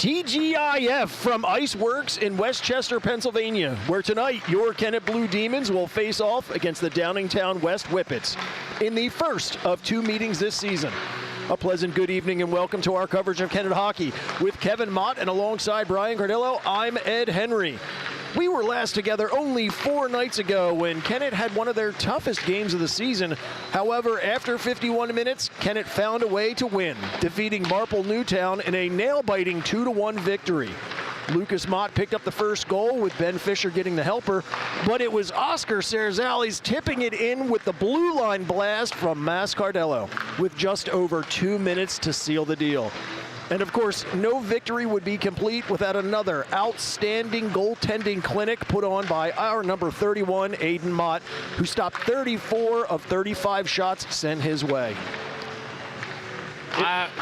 TGIF from Iceworks in Westchester, Pennsylvania, where tonight your Kennett Blue Demons will face off against the Downingtown West Whippets in the first of two meetings this season. A pleasant good evening and welcome to our coverage of Kennett hockey. With Kevin Mott and alongside Brian Cardillo, I'm Ed Henry. We were last together only 4 nights ago when Kennett had one of their toughest games of the season. However, after 51 minutes, Kennett found a way to win, defeating Marple Newtown in a nail-biting 2-1 victory. Lucas Mott picked up the first goal with Ben Fisher getting the helper, but it was Oscar Cerzales tipping it in with the blue line blast from Mas Cardello with just over 2 minutes to seal the deal. And of course, no victory would be complete without another outstanding goaltending clinic put on by our number 31, Aiden Mott, who stopped 34 of 35 shots sent his way.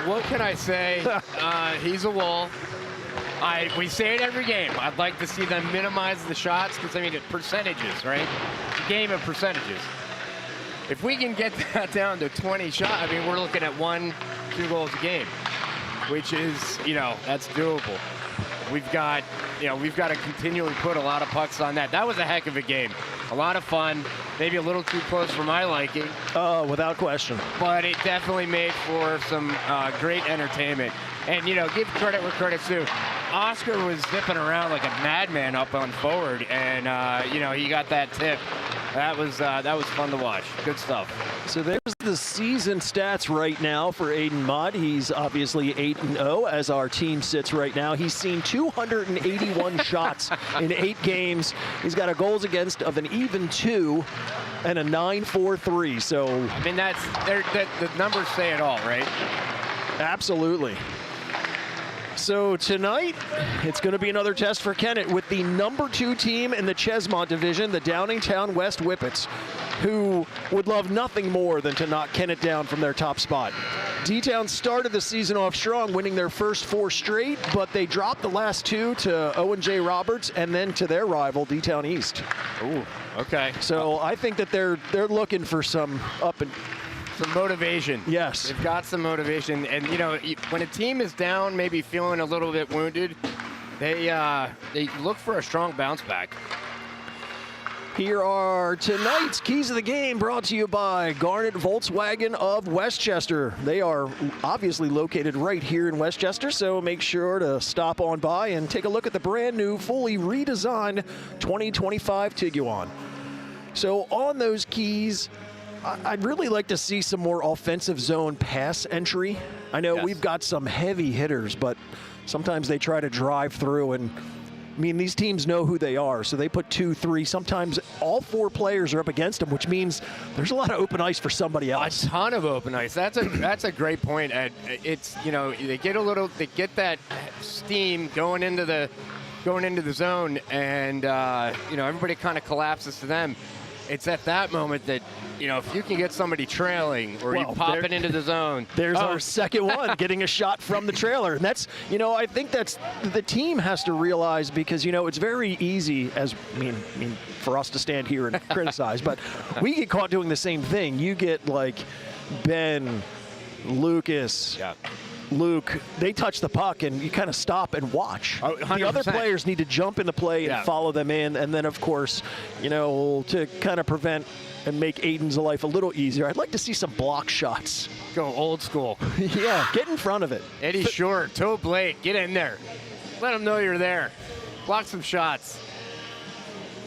What can I say? He's a wall. We say it every game. I'd like to see them minimize the shots because, I mean, it's percentages, right? It's a game of percentages. If we can get that down to 20 shots, I mean, we're looking at 1-2 goals a game, which is, that's doable. We've got to continually put a lot of pucks on that. That was a heck of a game. A lot of fun, maybe a little too close for my liking. Oh, without question. But it definitely made for some great entertainment. And, give credit where credit's due. Oscar was zipping around like a madman up on forward, and, he got that tip. That was fun to watch. Good stuff. So there's the season stats right now for Aiden Mott. He's obviously 8-0 as our team sits right now. He's seen 281 shots in 8 games. He's got a goals against of an even 2 and a 9.43. So I mean, the numbers say it all, right? Absolutely. So tonight, it's going to be another test for Kennett with the number 2 team in the Chesmont division, the Downingtown West Whippets, who would love nothing more than to knock Kennett down from their top spot. D-Town started the season off strong, winning their first 4 straight, but they dropped the last 2 to Owen J. Roberts and then to their rival, D-Town East. Ooh, okay. So I think that they're looking for some some motivation. Yes. They've got some motivation. And, when a team is down, maybe feeling a little bit wounded, they look for a strong bounce back. Here are tonight's keys of the game brought to you by Garnet Volkswagen of Westchester. They are obviously located right here in Westchester, so make sure to stop on by and take a look at the brand new, fully redesigned 2025 Tiguan. So on those keys, I'd really like to see some more offensive zone pass entry. I know We've got some heavy hitters, but sometimes they try to drive through, and I mean, these teams know who they are, so they put 2, 3. Sometimes all 4 players are up against them, which means there's a lot of open ice for somebody else. A ton of open ice. That's a great point, Ed. It's they get that steam going into the zone, and everybody kind of collapses to them. It's at that moment that, if you can get somebody trailing or you pop it into the zone. There's our second one, getting a shot from the trailer. And that's, I think that's the team has to realize, because, it's very easy for us to stand here and criticize, but we get caught doing the same thing. You get like Ben, Lucas, Luke, they touch the puck and you kind of stop and watch. The other players need to jump into play and follow them in. And then, of course, to kind of prevent and make Aiden's life a little easier, I'd like to see some block shots. Go old school. Yeah, get in front of it. Eddie Shore, toe blade, get in there. Let them know you're there. Block some shots.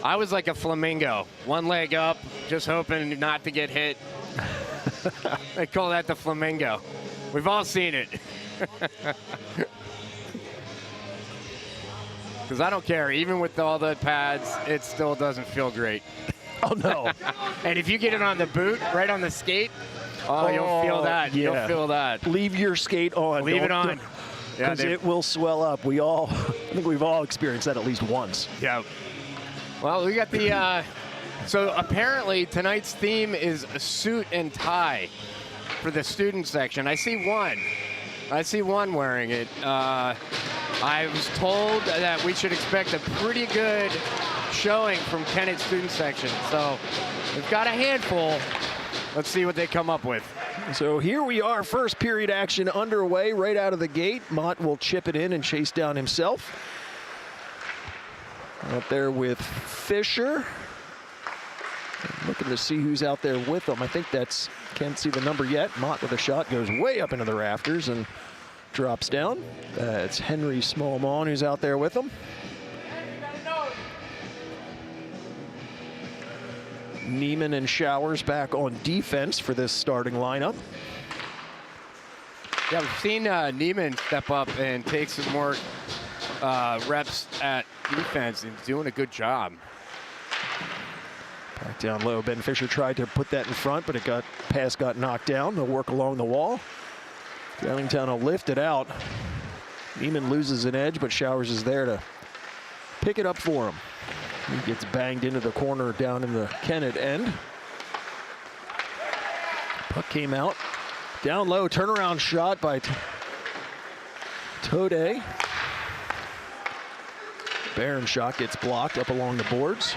I was like a flamingo, one leg up, just hoping not to get hit. They call that the flamingo. We've all seen it. Because I don't care. Even with all the pads, it still doesn't feel great. Oh, no. And if you get it on the boot, right on the skate, you'll feel that. Yeah. You'll feel that. Leave your skate on. Leave it on. Because it will swell up. I think we've all experienced that at least once. Yeah. Well, we got the... so apparently tonight's theme is a suit and tie for the student section. I see one wearing it. I was told that we should expect a pretty good showing from Kennett student section. So we've got a handful. Let's see what they come up with. So here we are, first period action underway right out of the gate. Mott will chip it in and chase down himself. Out there with Fisher. Looking to see who's out there with him. I think that's, can't see the number yet. Mott with a shot goes way up into the rafters and drops down. It's Henry Smallmon who's out there with him. Neiman and Showers back on defense for this starting lineup. Yeah, we've seen Neiman step up and take some more reps at defense and doing a good job. Back down low. Ben Fisher tried to put that in front, but pass got knocked down. They'll work along the wall. Downingtown will lift it out. Neiman loses an edge, but Showers is there to pick it up for him. He gets banged into the corner down in the Kennett end. Puck came out. Down low, turnaround shot by Tode. Barron shot gets blocked up along the boards.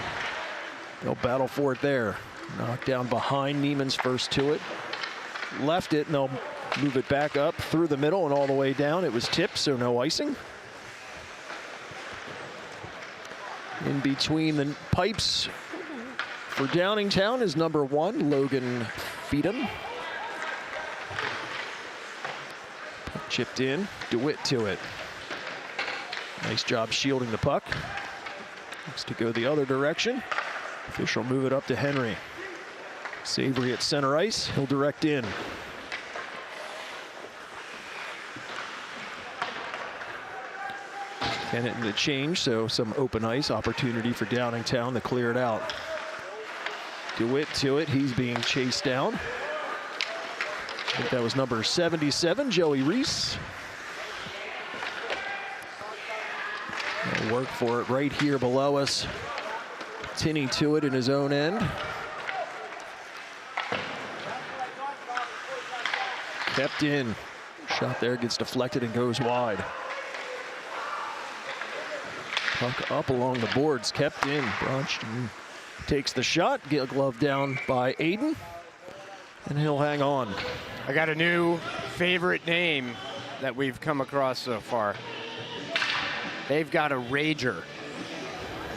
They'll battle for it there. Knocked down behind Neiman's first to it. Left it, and they'll move it back up through the middle and all the way down. It was tipped, so no icing. In between the pipes for Downingtown is number 1, Logan Feedham. Chipped in, DeWitt to it. Nice job shielding the puck. Looks to go the other direction. Fisher will move it up to Henry. Savory at center ice, he'll direct in. Kennett in the change, so some open ice opportunity for Downingtown to clear it out. DeWitt to it, he's being chased down. I think that was number 77, Joey Reese. They'll work for it right here below us. Tinney to it in his own end. Kept in. Shot there gets deflected and goes wide. Puck up along the boards, kept in. Bronstein takes the shot, get a glove down by Aiden, and he'll hang on. I got a new favorite name that we've come across so far. They've got a Rager.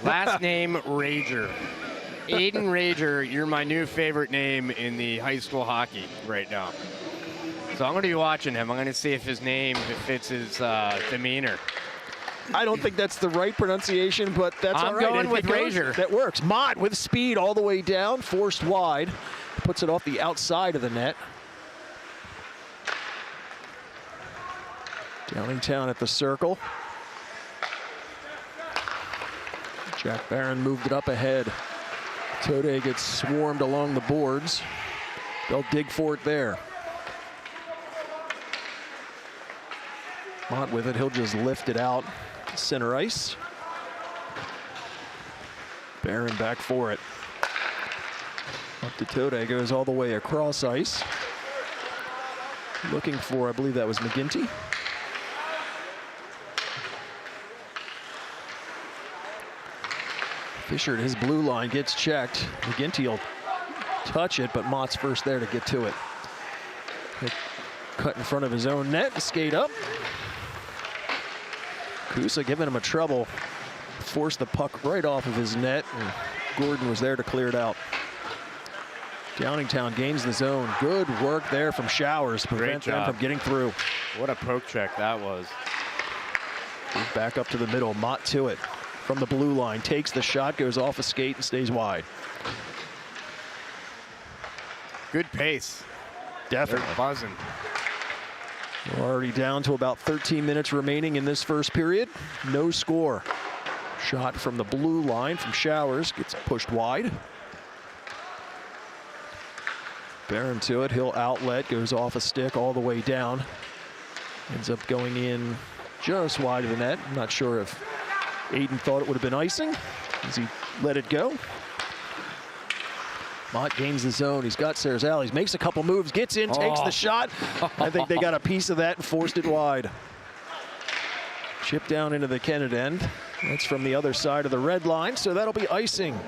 Last name Rager. Aiden Rager, you're my new favorite name in the high school hockey right now. So I'm going to be watching him. I'm going to see if his name fits his demeanor. I don't think that's the right pronunciation, but that's all right. I'm going with Rager. That works. Mott with speed all the way down, forced wide. Puts it off the outside of the net. Downingtown at the circle. Jack Barron moved it up ahead. Tode gets swarmed along the boards. They'll dig for it there. Mott with it, he'll just lift it out. Center ice. Barron back for it. Up to Tode, goes all the way across ice. Looking for, I believe that was McGinty. Fisher at his blue line gets checked. McGinty will touch it, but Mott's first there to get to it. Cut in front of his own net and skate up. Kusa giving him a trouble. Forced the puck right off of his net, and Gordon was there to clear it out. Downingtown gains the zone. Good work there from Showers. Prevent them from getting through. What a poke check that was. Back up to the middle. Mott to it from the blue line. Takes the shot, goes off a skate, and stays wide. Good pace. Definitely. They're buzzing. We're already down to about 13 minutes remaining in this first period. No score. Shot from the blue line from Showers. Gets pushed wide. Barron to it. He'll outlet. Goes off a stick all the way down. Ends up going in just wide of the net. I'm not sure if Aiden thought it would have been icing as he let it go. Mott gains the zone. He's got Sarazales. Makes a couple moves. Gets in. Takes the shot. I think they got a piece of that and forced it wide. Chip down into the Kennett end. That's from the other side of the red line, so that'll be icing.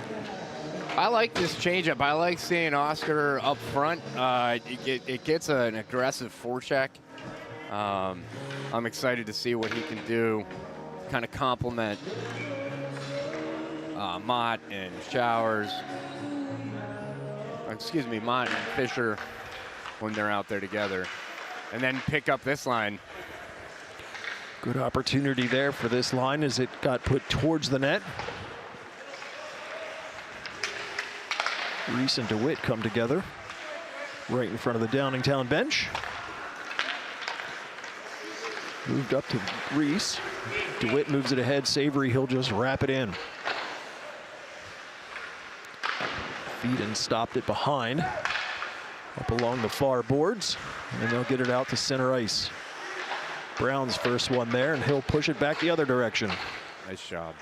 I like this changeup. I like seeing Oscar up front. It gets an aggressive forecheck. I'm excited to see what he can do, kind of complement Mott and Showers. Excuse me, Mott and Fisher when they're out there together. And then pick up this line. Good opportunity there for this line as it got put towards the net. Reese and DeWitt come together right in front of the Downingtown bench. Moved up to Reese. DeWitt moves it ahead. Savory, he'll just wrap it in. Feeden stopped it behind, up along the far boards, and they'll get it out to center ice. Brown's first one there, and he'll push it back the other direction. Nice job.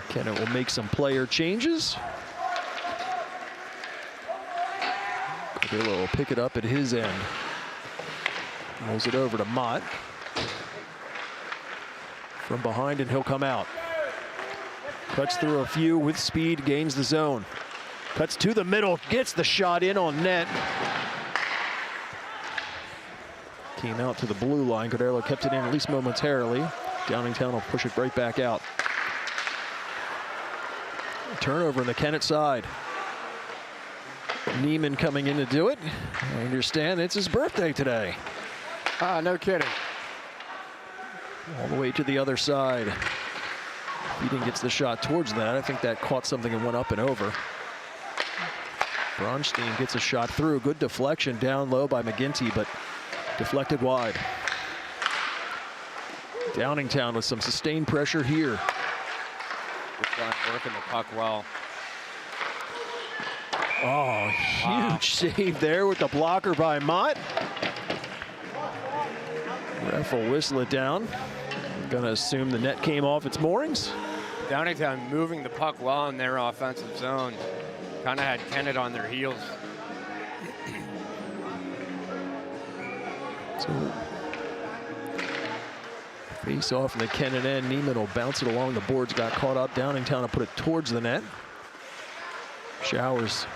Kennett will make some player changes. Cordillo will pick it up at his end. Rolls it over to Mott. From behind, and he'll come out. Cuts through a few with speed, gains the zone. Cuts to the middle, gets the shot in on net. Came out to the blue line. Cordillo kept it in at least momentarily. Downingtown will push it right back out. Turnover on the Kennett side. Neiman coming in to do it. I understand it's his birthday today. No kidding. All the way to the other side. Feeden gets the shot towards that. I think that caught something and went up and over. Bronstein gets a shot through. Good deflection down low by McGinty, but deflected wide. Downingtown with some sustained pressure here. This guy working the puck well. Oh, huge save there with the blocker by Mott. Ref will whistle it down. I'm gonna assume the net came off its moorings. Downingtown moving the puck well in their offensive zone. Kind of had Kennett on their heels. So, face off in the Kennett end. Neiman will bounce it along the boards, got caught up. Downingtown will put it towards the net. Showers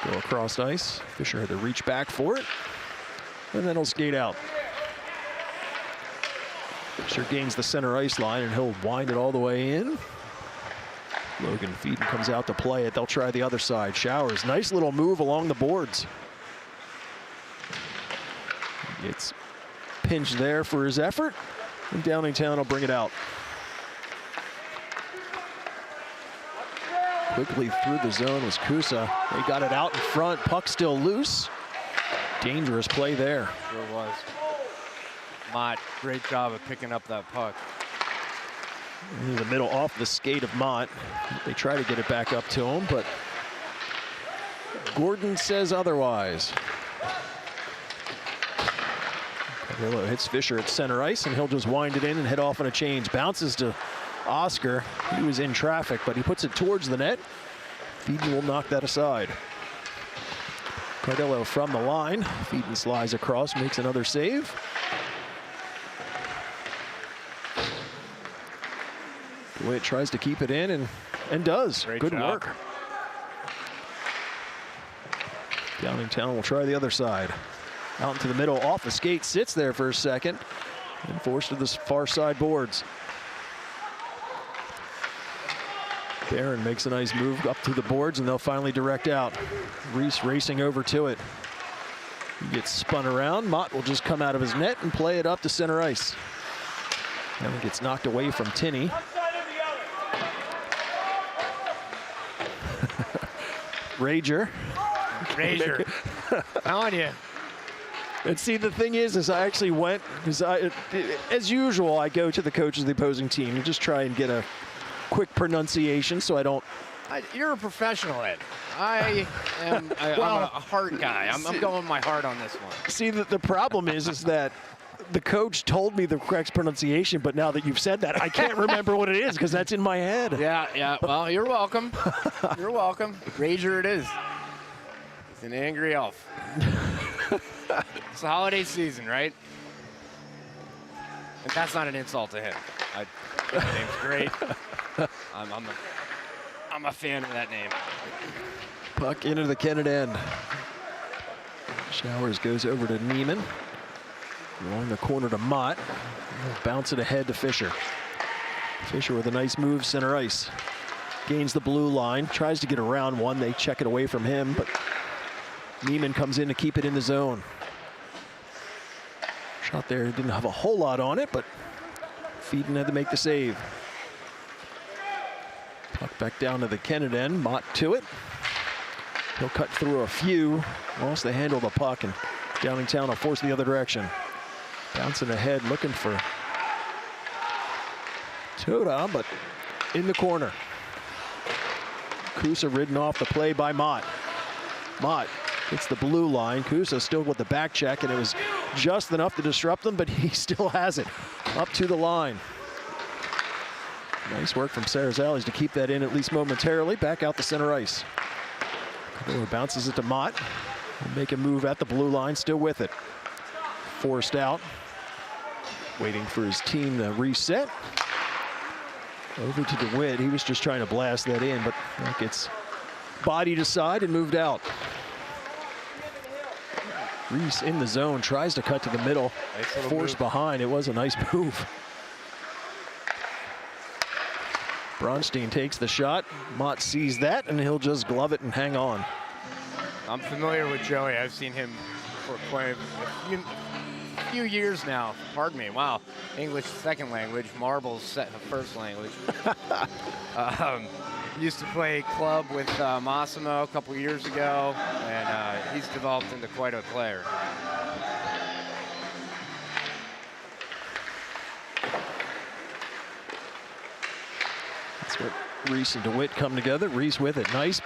go across ice. Fisher had to reach back for it, and then he'll skate out. Fisher gains the center ice line, and he'll wind it all the way in. Logan Feeden comes out to play it. They'll try the other side. Showers, nice little move along the boards. Gets pinched there for his effort, and Downingtown will bring it out. Quickly through the zone was Kusa. They got it out in front. Puck still loose. Dangerous play there. Sure was. Mott, great job of picking up that puck. In the middle off the skate of Mott. They try to get it back up to him, but Gordon says otherwise. Cordillo hits Fisher at center ice, and he'll just wind it in and head off on a change. Bounces to Oscar. He was in traffic, but he puts it towards the net. Feeden will knock that aside. Cordillo from the line. Feeden slides across, makes another save. DeWitt tries to keep it in and does. Great Good job. work. Downingtown will try the other side. Out into the middle, off the skate, sits there for a second, and forced to the far side boards. Barron makes a nice move up to the boards, and they'll finally direct out. Reese racing over to it. He gets spun around. Mott will just come out of his net and play it up to center ice. And it gets knocked away from Tinney. Rager. On you. And see, the thing is I actually went, because as usual, I go to the coaches of the opposing team and just try and get a quick pronunciation so I don't. You're a professional, Ed. I'm a heart guy. I'm going my heart on this one. See, the problem is that the coach told me the correct pronunciation, but now that you've said that, I can't remember what it is because that's in my head. Yeah. Well, you're welcome. You're welcome. Rager it is. He's an angry elf. It's the holiday season, right? And that's not an insult to him. That name's great. I'm a fan of that name. Puck into the Kennett end. Showers goes over to Neiman. Along the corner to Mott. Bounce it ahead to Fisher. Fisher with a nice move, center ice. Gains the blue line, tries to get around one. They check it away from him, but Neiman comes in to keep it in the zone. Shot there, didn't have a whole lot on it, but Feeden had to make the save. Puck back down to the Kennett end, Mott to it. He'll cut through a few. Lost the handle of the puck, and Downingtown will force the other direction. Bouncing ahead, looking for Toda, but in the corner. Kusa ridden off the play by Mott. Mott hits the blue line. Kusa still with the back check, and it was just enough to disrupt them, but he still has it up to the line. Nice work from Sarazales to keep that in at least momentarily. Back out the center ice. Cador bounces it to Mott. Make a move at the blue line, still with it. Forced out. Waiting for his team to reset. Over to DeWitt. He was just trying to blast that in, but that gets bodied aside and moved out. Reese in the zone, tries to cut to the middle. Nice forced move behind. It was a nice move. Bronstein takes the shot. Mott sees that, and he'll just glove it and hang on. I'm familiar with Joey. I've seen him for quite a few years now. Pardon me. Wow. English second language. Marbles first language. Used to play club with Massimo a couple years ago, and he's developed into quite a player. That's what Reese and DeWitt come together. Reese with it. Nice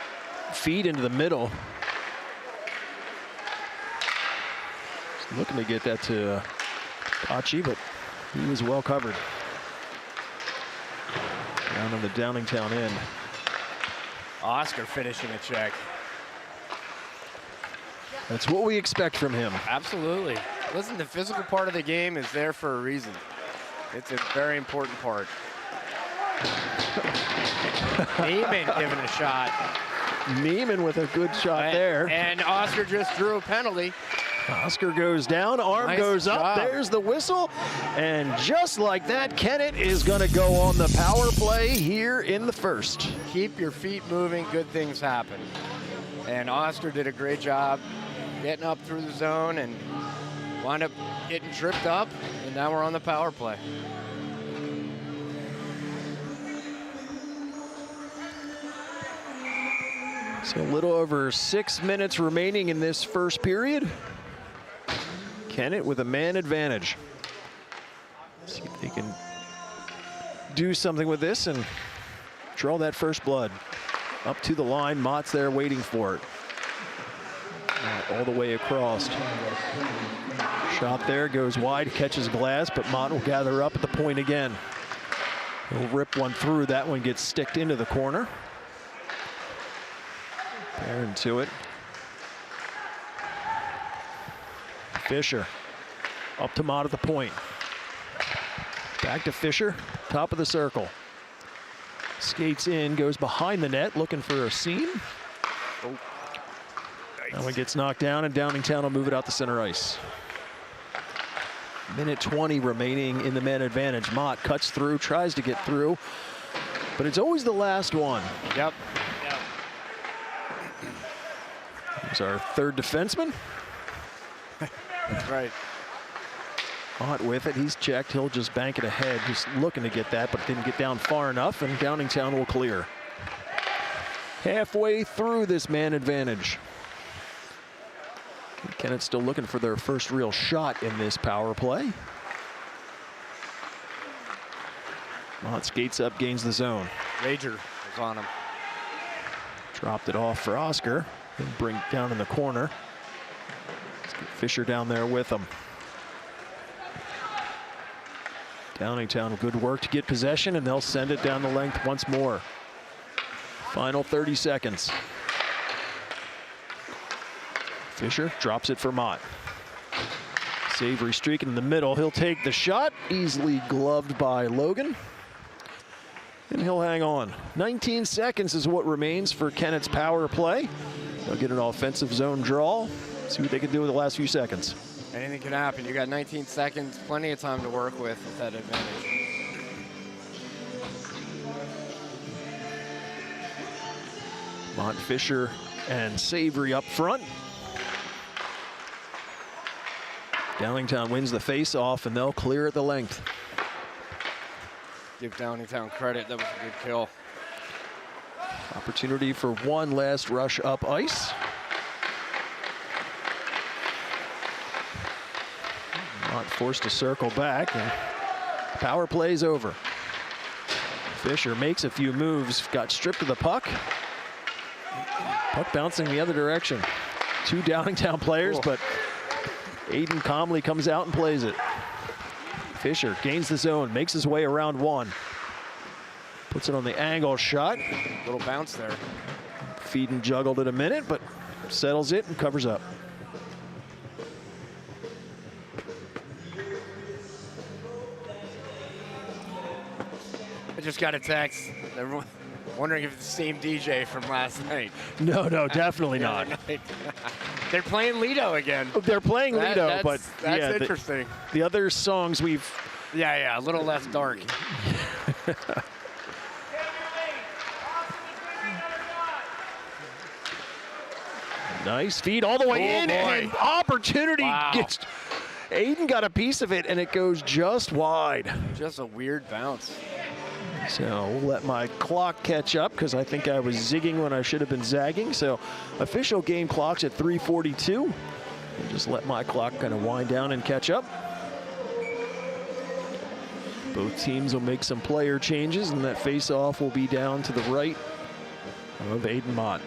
feed into the middle. Just looking to get that to Pachi, but he was well covered. Down on the Downingtown end. Oscar finishing a check. That's what we expect from him. Absolutely. Listen, the physical part of the game is there for a reason. It's a very important part. Neiman giving a shot. Neiman with a good shot there. And Oscar just drew a penalty. Oscar goes down, arm Nice goes up, job. there's the whistle. And just like that, Kennett is gonna go on the power play here in the first. Keep your feet moving, good things happen. And Oscar did a great job getting up through the zone and wound up getting tripped up, and now we're on the power play. So a little over 6 minutes remaining in this first period. Kennett with a man advantage. See if they can do something with this and draw that first blood. Up to the line, Mott's there waiting for it. All the way across. Shot there, goes wide, catches glass, but Mott will gather up at the point again. He'll rip one through, that one gets sticked into the corner. Barron to it. Fisher up to Mott at the point. Back to Fisher, top of the circle. Skates in, goes behind the net, looking for a seam. Oh. That one gets knocked down, and Downingtown will move it out to center ice. Minute 20 remaining in the man advantage. Mott cuts through, tries to get through, but it's always the last one. Yep. Here's our third defenseman. That's right. Mott with it, he's checked, he'll just bank it ahead, just looking to get that, but didn't get down far enough, and Downingtown will clear. Halfway through this man advantage. Kennett still looking for their first real shot in this power play. Mott skates up, gains the zone. Rager was on him. Dropped it off for Oscar, then bring it down in the corner. Let's get Fisher down there with him. Downingtown, good work to get possession, and they'll send it down the length once more. Final 30 seconds. Fisher drops it for Mott. Savory streaking in the middle. He'll take the shot, easily gloved by Logan. And he'll hang on. 19 seconds is what remains for Kennett's power play. They'll get an offensive zone draw. See what they can do with the last few seconds. Anything can happen. You got 19 seconds, plenty of time to work with that advantage. Mont, Fisher, and Savory up front. Downingtown wins the face-off, and they'll clear at the length. Give Downingtown credit. That was a good kill. Opportunity for one last rush up ice. Mont forced to circle back, and power play's over. Fisher makes a few moves, got stripped of the puck. Puck bouncing the other direction. Two Downingtown players, but Aiden calmly comes out and plays it. Fisher gains the zone, makes his way around one. Puts it on the angle shot. Little bounce there. Feed and juggled it a minute, but settles it and covers up. I just got a text. Everyone wondering if it's the same DJ from last night. No, definitely not. They're playing Lido again. They're playing Lido, but that's yeah, interesting. The other songs we've... Yeah, a little less dark. Nice feed all the way in, boy. and opportunity Wow. gets... Aiden got a piece of it, and it goes just wide. Just a weird bounce. So we'll let my clock catch up, because I think I was zigging when I should have been zagging. So official game clock's at 3:42. And just let my clock kind of wind down and catch up. Both teams will make some player changes, and that face-off will be down to the right of Aiden Mott.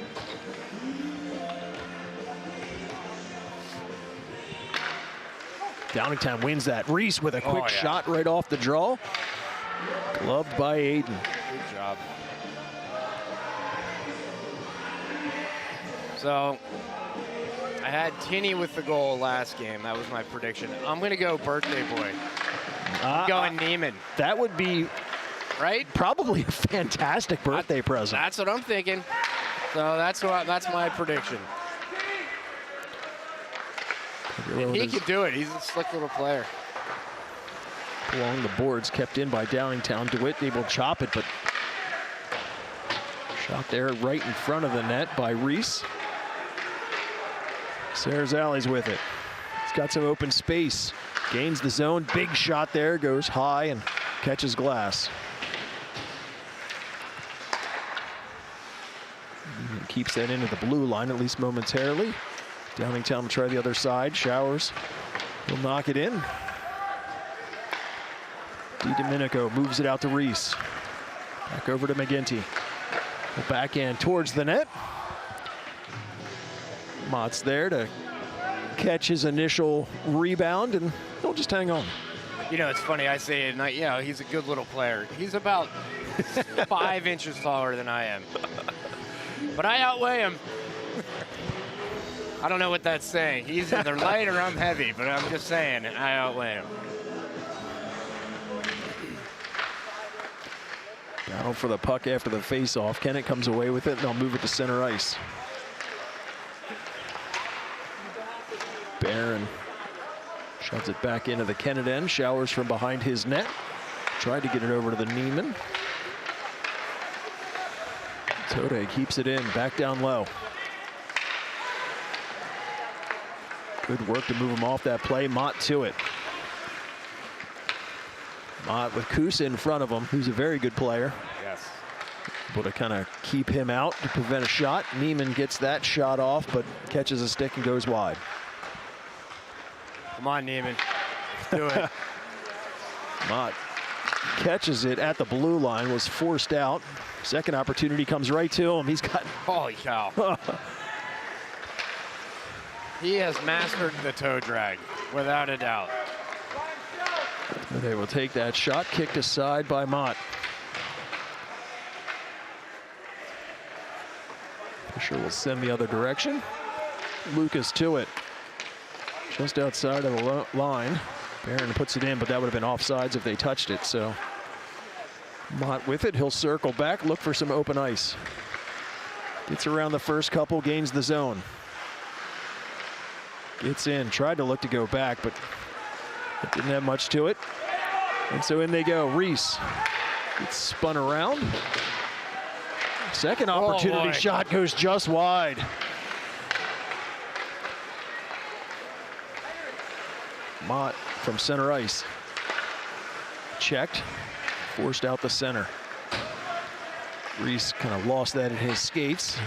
Downingtown wins that. Reese with a quick shot right off the draw. Gloved by Aiden. Good job. So, I had Tinney with the goal last game. That was my prediction. I'm going to go birthday boy. I'm going Neiman. That would be right? Probably a fantastic birthday present. That's what I'm thinking. So that's my prediction. And he can do it. He's a slick little player. Along the boards, kept in by Downingtown. DeWitt able to chop it, but shot there right in front of the net by Reese. Sarazali's with it. He's got some open space. Gains the zone. Big shot there. Goes high and catches glass. And keeps that into the blue line, at least momentarily. Downingtown will try the other side. Showers. He'll knock it in. DiDomenico moves it out to Reese. Back over to McGinty. The backhand towards the net. Mott's there to catch his initial rebound, and he'll just hang on. You know, it's funny, I say it, and you know, he's a good little player. He's about 5 inches taller than I am. But I outweigh him. I don't know what that's saying. He's either light or I'm heavy, but I'm just saying I outweigh him. Battle for the puck after the face-off. Kennett comes away with it, and they'll move it to center ice. Barron shoves it back into the Kennett end. Showers from behind his net. Tried to get it over to the Neiman. Tode keeps it in, back down low. Good work to move him off that play. Mott to it. Mott with Kusa in front of him, who's a very good player. Yes. Able to kind of keep him out to prevent a shot. Neiman gets that shot off, but catches a stick and goes wide. Come on, Neiman. Do it. Mott catches it at the blue line, was forced out. Second opportunity comes right to him. He's got... Holy cow. He has mastered the toe drag, without a doubt. They will take that shot, kicked aside by Mott. Fisher will send the other direction. Lucas to it. Just outside of the line. Barron puts it in, but that would have been offsides if they touched it, so Mott with it. He'll circle back, look for some open ice. Gets around the first couple, gains the zone. Gets in, tried to look to go back, but it didn't have much to it. And so in they go. Reese gets spun around. Second opportunity shot goes just wide. Mott from center ice. Checked, forced out the center. Reese kind of lost that in his skates.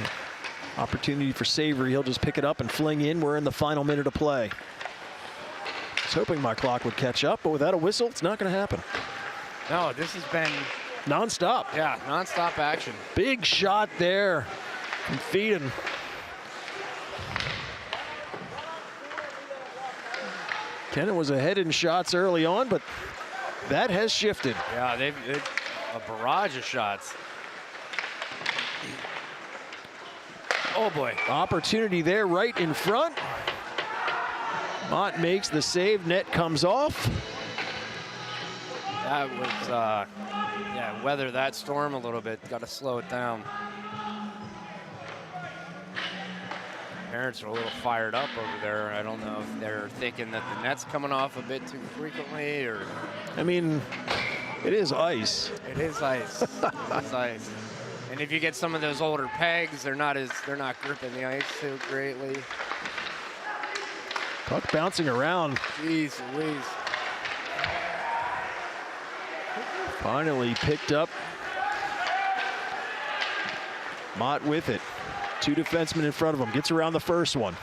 Opportunity for Savory. He'll just pick it up and fling in. We're in the final minute of play. I was hoping my clock would catch up, but without a whistle, it's not going to happen. No, this has been non-stop. Yeah, non-stop action. Big shot there from Feeden. Kennett was ahead in shots early on, but that has shifted. Yeah, they've a barrage of shots. Oh boy. Opportunity there right in front. Mott makes the save, net comes off. That was, yeah, weather that storm a little bit. Got to slow it down. Parents are a little fired up over there. I don't know if they're thinking that the net's coming off a bit too frequently, or. I mean, it is ice. It is ice. It's ice. And if you get some of those older pegs, they're not gripping the ice too greatly. Puck bouncing around. Jeez Louise. Finally picked up. Mott with it. Two defensemen in front of him. Gets around the first one.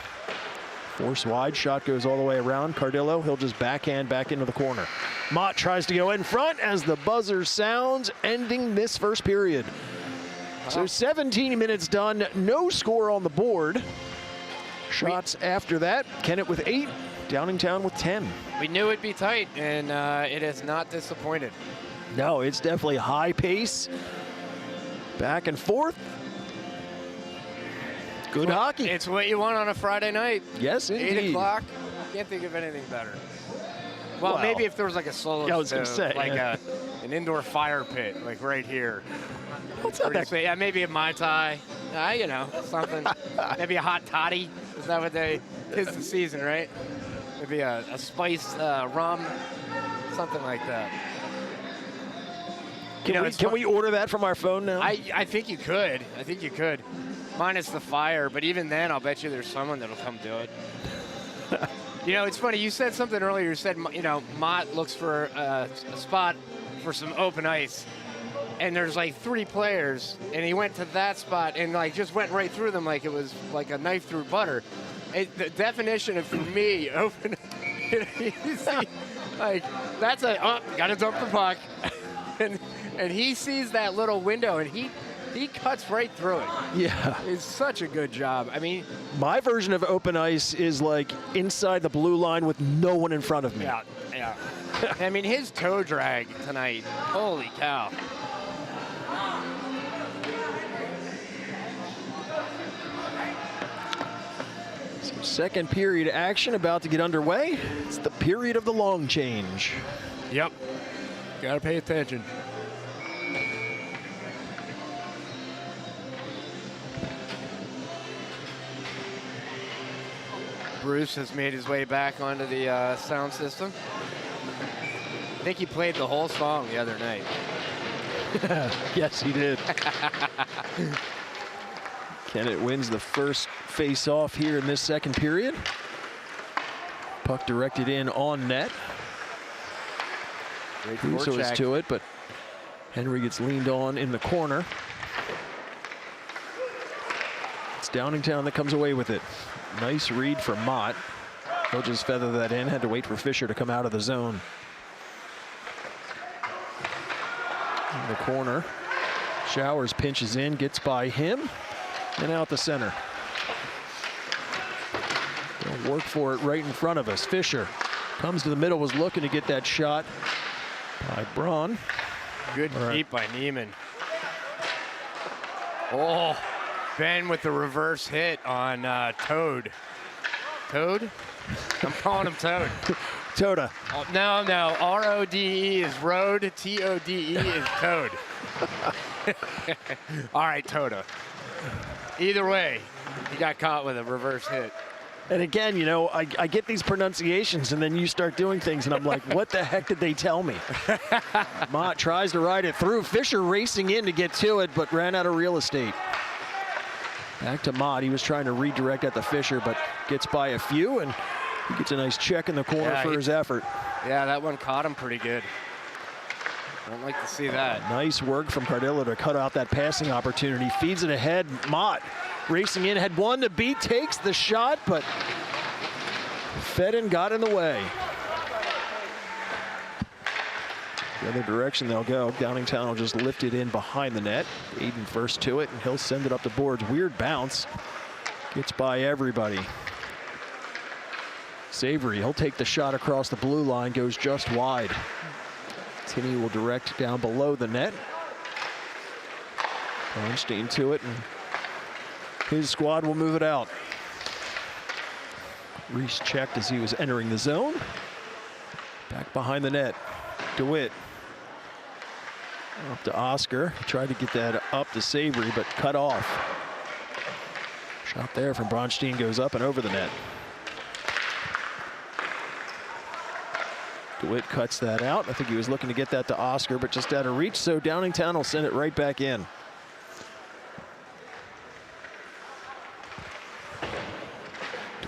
Force wide. Shot goes all the way around. Cardillo, he'll just backhand back into the corner. Mott tries to go in front as the buzzer sounds, ending this first period. So 17 minutes done. No score on the board. Shots after that. Kennett with 8. Downingtown with 10. We knew it'd be tight, and it has not disappointed. No, it's definitely high pace. Back and forth. Good hockey. It's what you want on a Friday night. Yes, indeed. 8 o'clock. Can't think of anything better. Well, maybe if there was like a solo I was gonna say, like an indoor fire pit, like right here. What's up? Yeah, maybe a Mai Tai. You know, something. Maybe a hot toddy. Is that what they? Tis the season, right? Maybe a spiced rum, something like that. Can we order that from our phone now? I think you could. I think you could. Minus the fire, but even then, I'll bet you there's someone that'll come do it. You know, it's funny. You said something earlier. You said, you know, Mott looks for a spot for some open ice, and there's like 3 players, and he went to that spot and like just went right through them like it was like a knife through butter. The definition of, for me, open. You see, like that's gotta dump the puck, and he sees that little window, and he cuts right through it. Yeah. It's such a good job. I mean, my version of open ice is like inside the blue line with no one in front of me. Yeah, yeah. I mean, his toe drag tonight, holy cow. So second period action about to get underway. It's the period of the long change. Yep. Gotta pay attention. Bruce has made his way back onto the sound system. I think he played the whole song the other night. Yes, he did. Kennett wins the first face-off here in this second period. Puck directed in on net. Russo is to it, but Henry gets leaned on in the corner. It's Downingtown that comes away with it. Nice read from Mott. He'll just feather that in. Had to wait for Fisher to come out of the zone. In the corner. Showers pinches in, gets by him, and out the center. They'll work for it right in front of us. Fisher comes to the middle, was looking to get that shot by Braun. Good keep by Neiman. Oh, Ben with the reverse hit on Toad. Toad? I'm calling him Toad. Toda. Oh, no. R-O-D-E is road. T-O-D-E is toad. All right, Toda. Either way, he got caught with a reverse hit. And again, you know, I get these pronunciations, and then you start doing things, and I'm like, what the heck did they tell me? Mott tries to ride it through. Fisher racing in to get to it, but ran out of real estate. Back to Mott. He was trying to redirect at the Fisher, but gets by a few, and he gets a nice check in the corner for his effort. Yeah, that one caught him pretty good. I don't like to see that. Nice work from Cardillo to cut out that passing opportunity. Feeds it ahead. Mott racing in, had one to beat, takes the shot, but Fedden got in the way. The other direction they'll go. Downingtown will just lift it in behind the net. Aiden first to it, and he'll send it up the boards. Weird bounce. Gets by everybody. Savory, he'll take the shot across the blue line, goes just wide. Tinney will direct down below the net. Bernstein to it, and his squad will move it out. Reese checked as he was entering the zone. Back behind the net. DeWitt. Up to Oscar. Tried to get that up to Savory, but cut off. Shot there from Bronstein goes up and over the net. DeWitt cuts that out. I think he was looking to get that to Oscar, but just out of reach, so Downingtown will send it right back in.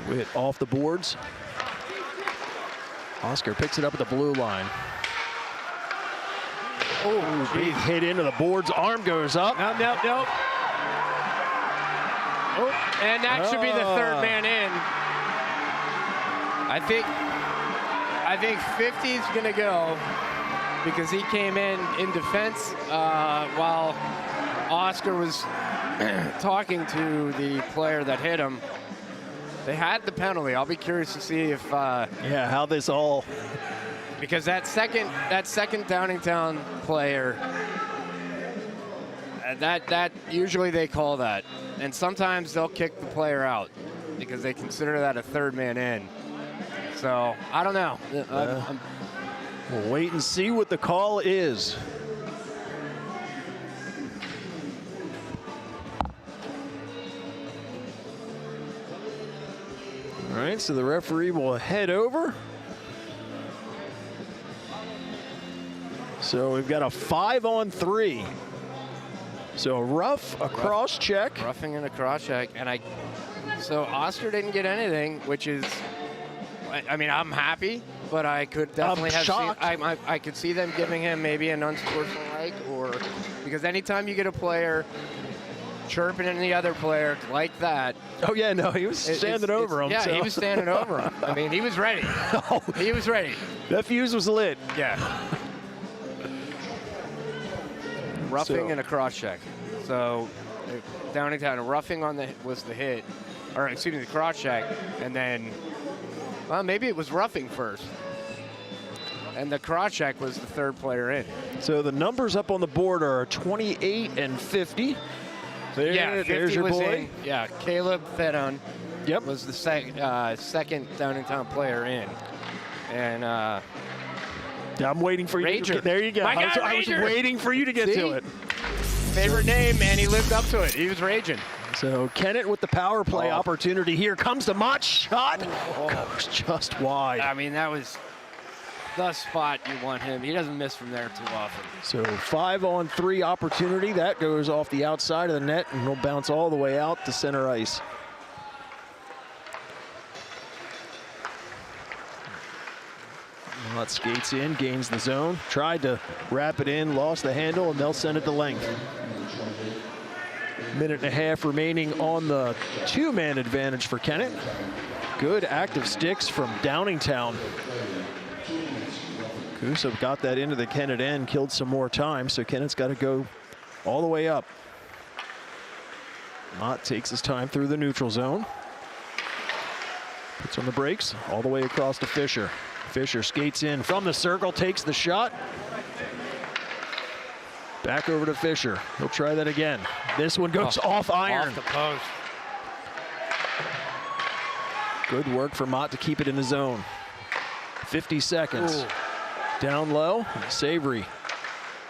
DeWitt off the boards. Oscar picks it up at the blue line. Oh, big hit into the boards. Arm goes up. Nope. Oh, and that should be the third man in. I think 50's gonna go because he came in defense while Oscar was talking to the player that hit him. They had the penalty. I'll be curious to see if yeah, how this all, because that second Downingtown player, that usually they call that, and sometimes they'll kick the player out because they consider that a third man in. So I don't know. We'll wait and see what the call is. All right, so the referee will head over. So we've got a 5-on-3. So a rough, a cross check. Roughing and a cross check, and so Oscar didn't get anything, which is, I mean, I'm happy, but I could definitely have shocked. I could see them giving him maybe an unsportsmanlike, or because anytime you get a player chirping in the other player like that. Oh yeah, no, he was standing over him. Yeah, so. he was standing over him. I mean, he was ready. Oh, he was ready. That fuse was lit. Yeah. Roughing and a cross check. So Downingtown roughing was the hit, or excuse me, the cross check, and then, well, maybe it was roughing first, and the cross check was the third player in. So the numbers up on the board are 28 and 50. Yeah, there's your boy. In. Yeah, Caleb Fedon. Yep. Was the second Downingtown player in, and I'm waiting for you. Ranger. There you go. My guy, I was waiting for you to get to it. Favorite name, and he lived up to it. He was raging. So Kennett with the power play opportunity here. Comes to Mott's shot. Goes just wide. I mean, that was the spot you want him. He doesn't miss from there too often. So 5-on-3 opportunity. That goes off the outside of the net and will bounce all the way out to center ice. Mott skates in, gains the zone, tried to wrap it in, lost the handle, and they'll send it to length. Minute and a half remaining on the two-man advantage for Kennett. Good active sticks from Downingtown. Kuso got that into the Kennett end, killed some more time, so Kennett's got to go all the way up. Mott takes his time through the neutral zone. Puts on the brakes, all the way across to Fisher. Fisher skates in from the circle, takes the shot. Back over to Fisher. He'll try that again. This one goes off iron. Off the post. Good work for Mott to keep it in the zone. 50 seconds. Ooh. Down low, Savory.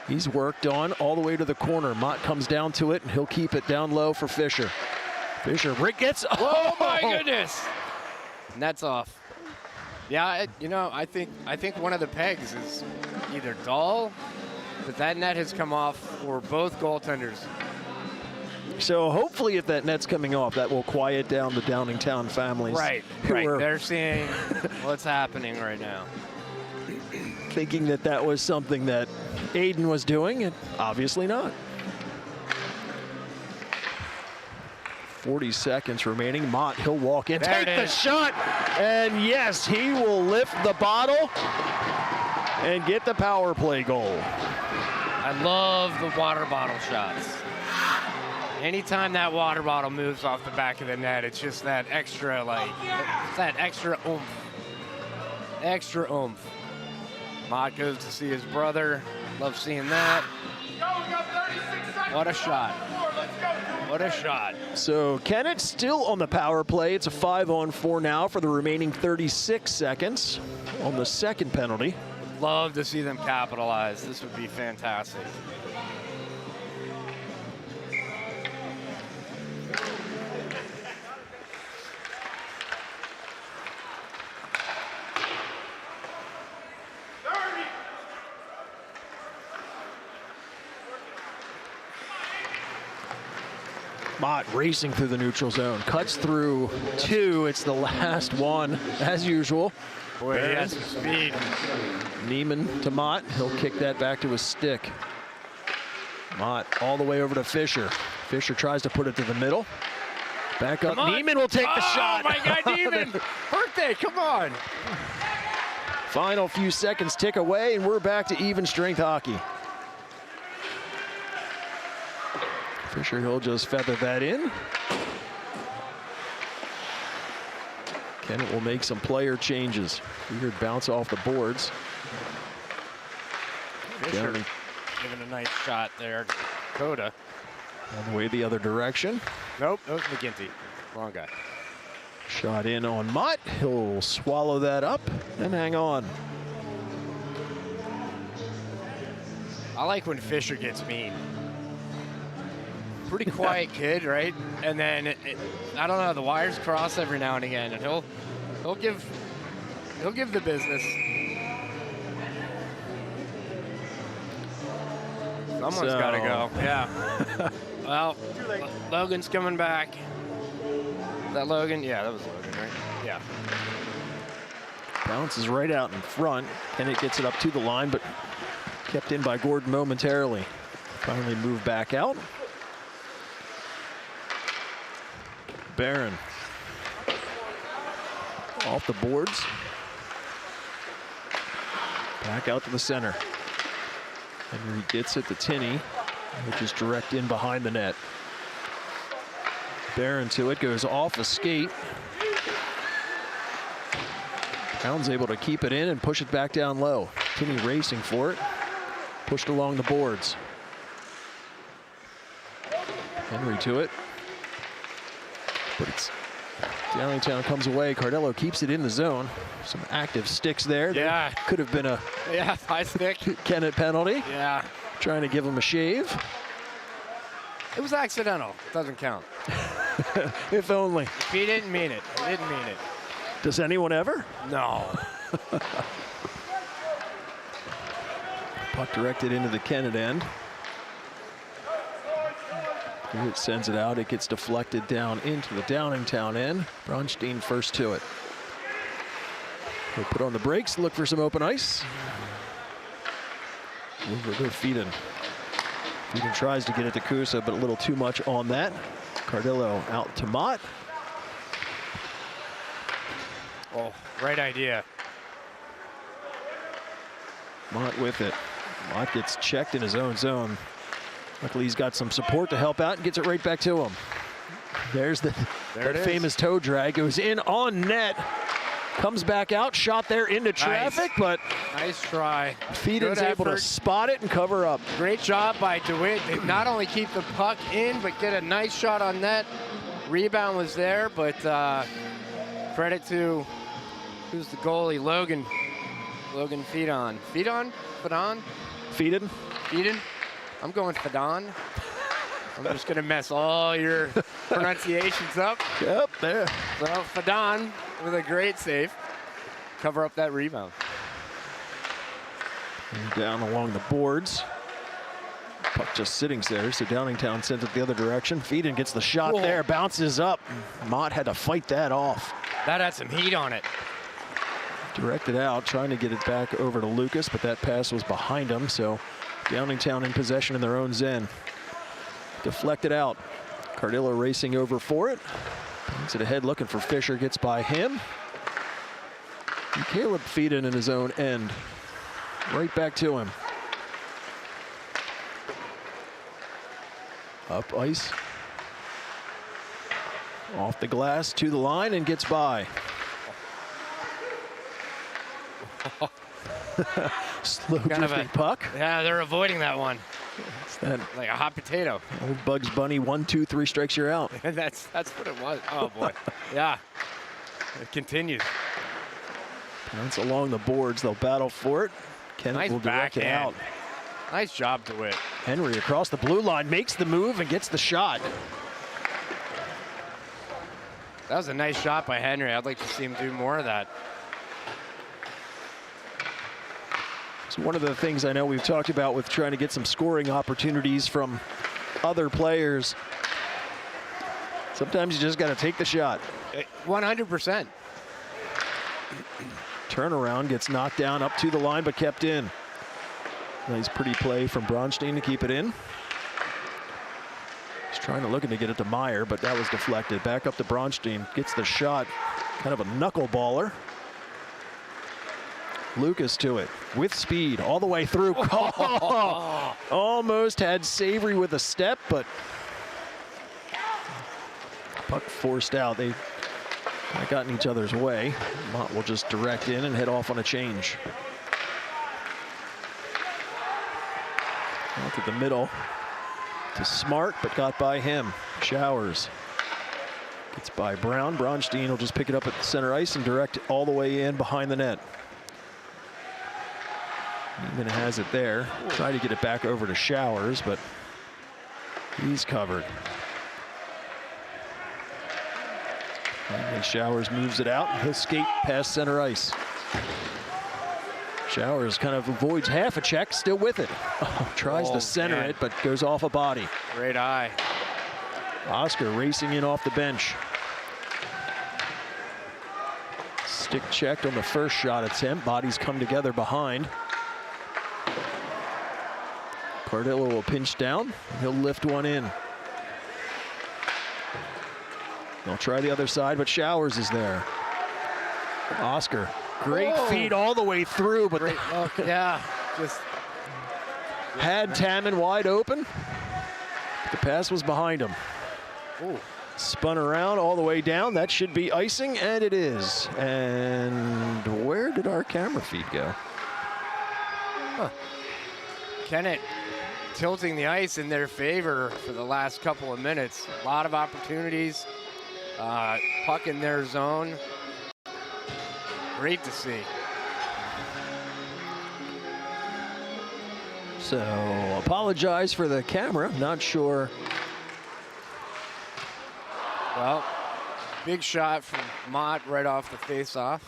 He's worked on all the way to the corner. Mott comes down to it, and he'll keep it down low for Fisher. Fisher, Rick gets, Oh my goodness! Net's off. Yeah, I think one of the pegs is either dull, but that net has come off for both goaltenders. So hopefully if that net's coming off, that will quiet down the Downingtown families. Right. They're seeing what's happening right now. Thinking that that was something that Aiden was doing, and obviously not. 40 seconds remaining. Mott, he'll walk in, There take the it is. shot, and yes, he will lift the bottle and get the power play goal. I love the water bottle shots. Anytime that water bottle moves off the back of the net, it's just that extra, it's that extra oomph. Extra oomph. Mott goes to see his brother. Love seeing that. What a shot. What a shot. So Kennett still on the power play. It's a 5-on-4 now for the remaining 36 seconds on the second penalty. Love to see them capitalize. This would be fantastic. Mott racing through the neutral zone, cuts through two. It's the last one, as usual. Boy, he has some speed. Neiman to Mott. He'll kick that back to his stick. Mott all the way over to Fisher. Fisher tries to put it to the middle. Back up. Neiman will take the shot. Oh, my God, Neiman. Birthday, come on. Final few seconds tick away, and we're back to even strength hockey. Fisher, he'll just feather that in. Kennett will make some player changes. Weird bounce off the boards. Fisher giving a nice shot there. Coda. All the way the other direction. Nope, that was McGinty. Wrong guy. Shot in on Mott. He'll swallow that up and hang on. I like when Fisher gets mean. Pretty quiet kid, right? And then I don't know, the wires cross every now and again, and he'll give the business. Someone's got to go. Yeah. Well, Logan's coming back. Is that Logan? Yeah, that was Logan, right? Yeah. Bounces right out in front. Kennett gets it up to the line, but kept in by Gordon momentarily. Finally moved back out. Barron off the boards. Back out to the center. Henry gets it to Tinney, which is direct in behind the net. Barron to it, goes off a skate. Brown's able to keep it in and push it back down low. Tinney racing for it. Pushed along the boards. Henry to it. But it's Downingtown comes away. Cardello keeps it in the zone. Some active sticks there. Yeah. Could have been a high stick. Kennett penalty. Yeah. Trying to give him a shave. It was accidental. Doesn't count. If only. He didn't mean it. He didn't mean it. Does anyone ever? No. Puck directed into the Kennett end. Here it sends it out. It gets deflected down into the Downingtown end. Braunstein first to it. He'll put on the brakes, look for some open ice. Over to Feeden. Feeden tries to get it to Kusa, but a little too much on that. Cardillo out to Mott. Oh, right idea. Mott with it. Mott gets checked in his own zone. Luckily, he's got some support to help out and gets it right back to him. There's that famous toe drag. Goes in on net. Comes back out. Shot there into traffic, but nice try. Feeden's able to spot it and cover up. Great job by DeWitt. They not only keep the puck in, but get a nice shot on net. Rebound was there, but credit to, who's the goalie? Logan Logan Fedon. Fedon? Fedon? Feedin? Fedon? I'm going Fedon. I'm just going to mess all your pronunciations up. Yep, there. So Fedon with a great save. Cover up that rebound. And down along the boards. Puck just sitting there, so Downingtown sends it the other direction. Feedin gets the shot there, bounces up. Mott had to fight that off. That had some heat on it. Directed out, trying to get it back over to Lucas, but that pass was behind him, so Downingtown in possession in their own zone. Deflected out. Cardillo racing over for it. Brings it ahead, looking for Fisher, gets by him. And Caleb Feedin in his own end. Right back to him. Up ice. Off the glass to the line and gets by. Slow drifting puck. Yeah, they're avoiding that one. It's that like a hot potato. Old Bugs Bunny, 1, 2, 3 strikes, you're out. that's what it was. Oh boy. Yeah. It continues. Bounce along the boards. They'll battle for it. Kennett Nice will direct it out. Nice job, DeWitt. Henry across the blue line makes the move and gets the shot. That was a nice shot by Henry. I'd like to see him do more of that. It's one of the things I know we've talked about with trying to get some scoring opportunities from other players. Sometimes you just got to take the shot. 100%. Turnaround gets knocked down up to the line but kept in. Nice pretty play from Bronstein to keep it in. He's looking to get it to Meyer, but that was deflected. Back up to Bronstein, gets the shot. Kind of a knuckleballer. Lucas to it with speed all the way through. Oh, almost had Savory with a step, but puck forced out. They got in each other's way. Mott will just direct in and head off on a change. Out to the middle to Smart, but got by him. Showers gets by Brown. Bronstein will just pick it up at the center ice and direct all the way in behind the net. Even has it there. Try to get it back over to Showers, but he's covered. And Showers moves it out, and he'll skate past center ice. Showers kind of avoids half a check, still with it. Tries to center it, but goes off a body. Great eye. Oscar racing in off the bench. Stick checked on the first shot attempt. Bodies come together behind. Cardillo will pinch down. He'll lift one in. They'll try the other side, but Showers is there. Oscar, great feed all the way through, but yeah, just had Tamman wide open. The pass was behind him. Ooh. Spun around all the way down. That should be icing, and it is. And where did our camera feed go? Kennett tilting the ice in their favor for the last couple of minutes. A lot of opportunities. Puck in their zone. Great to see. So, apologize for the camera. Not sure. Well, big shot from Mott right off the face-off.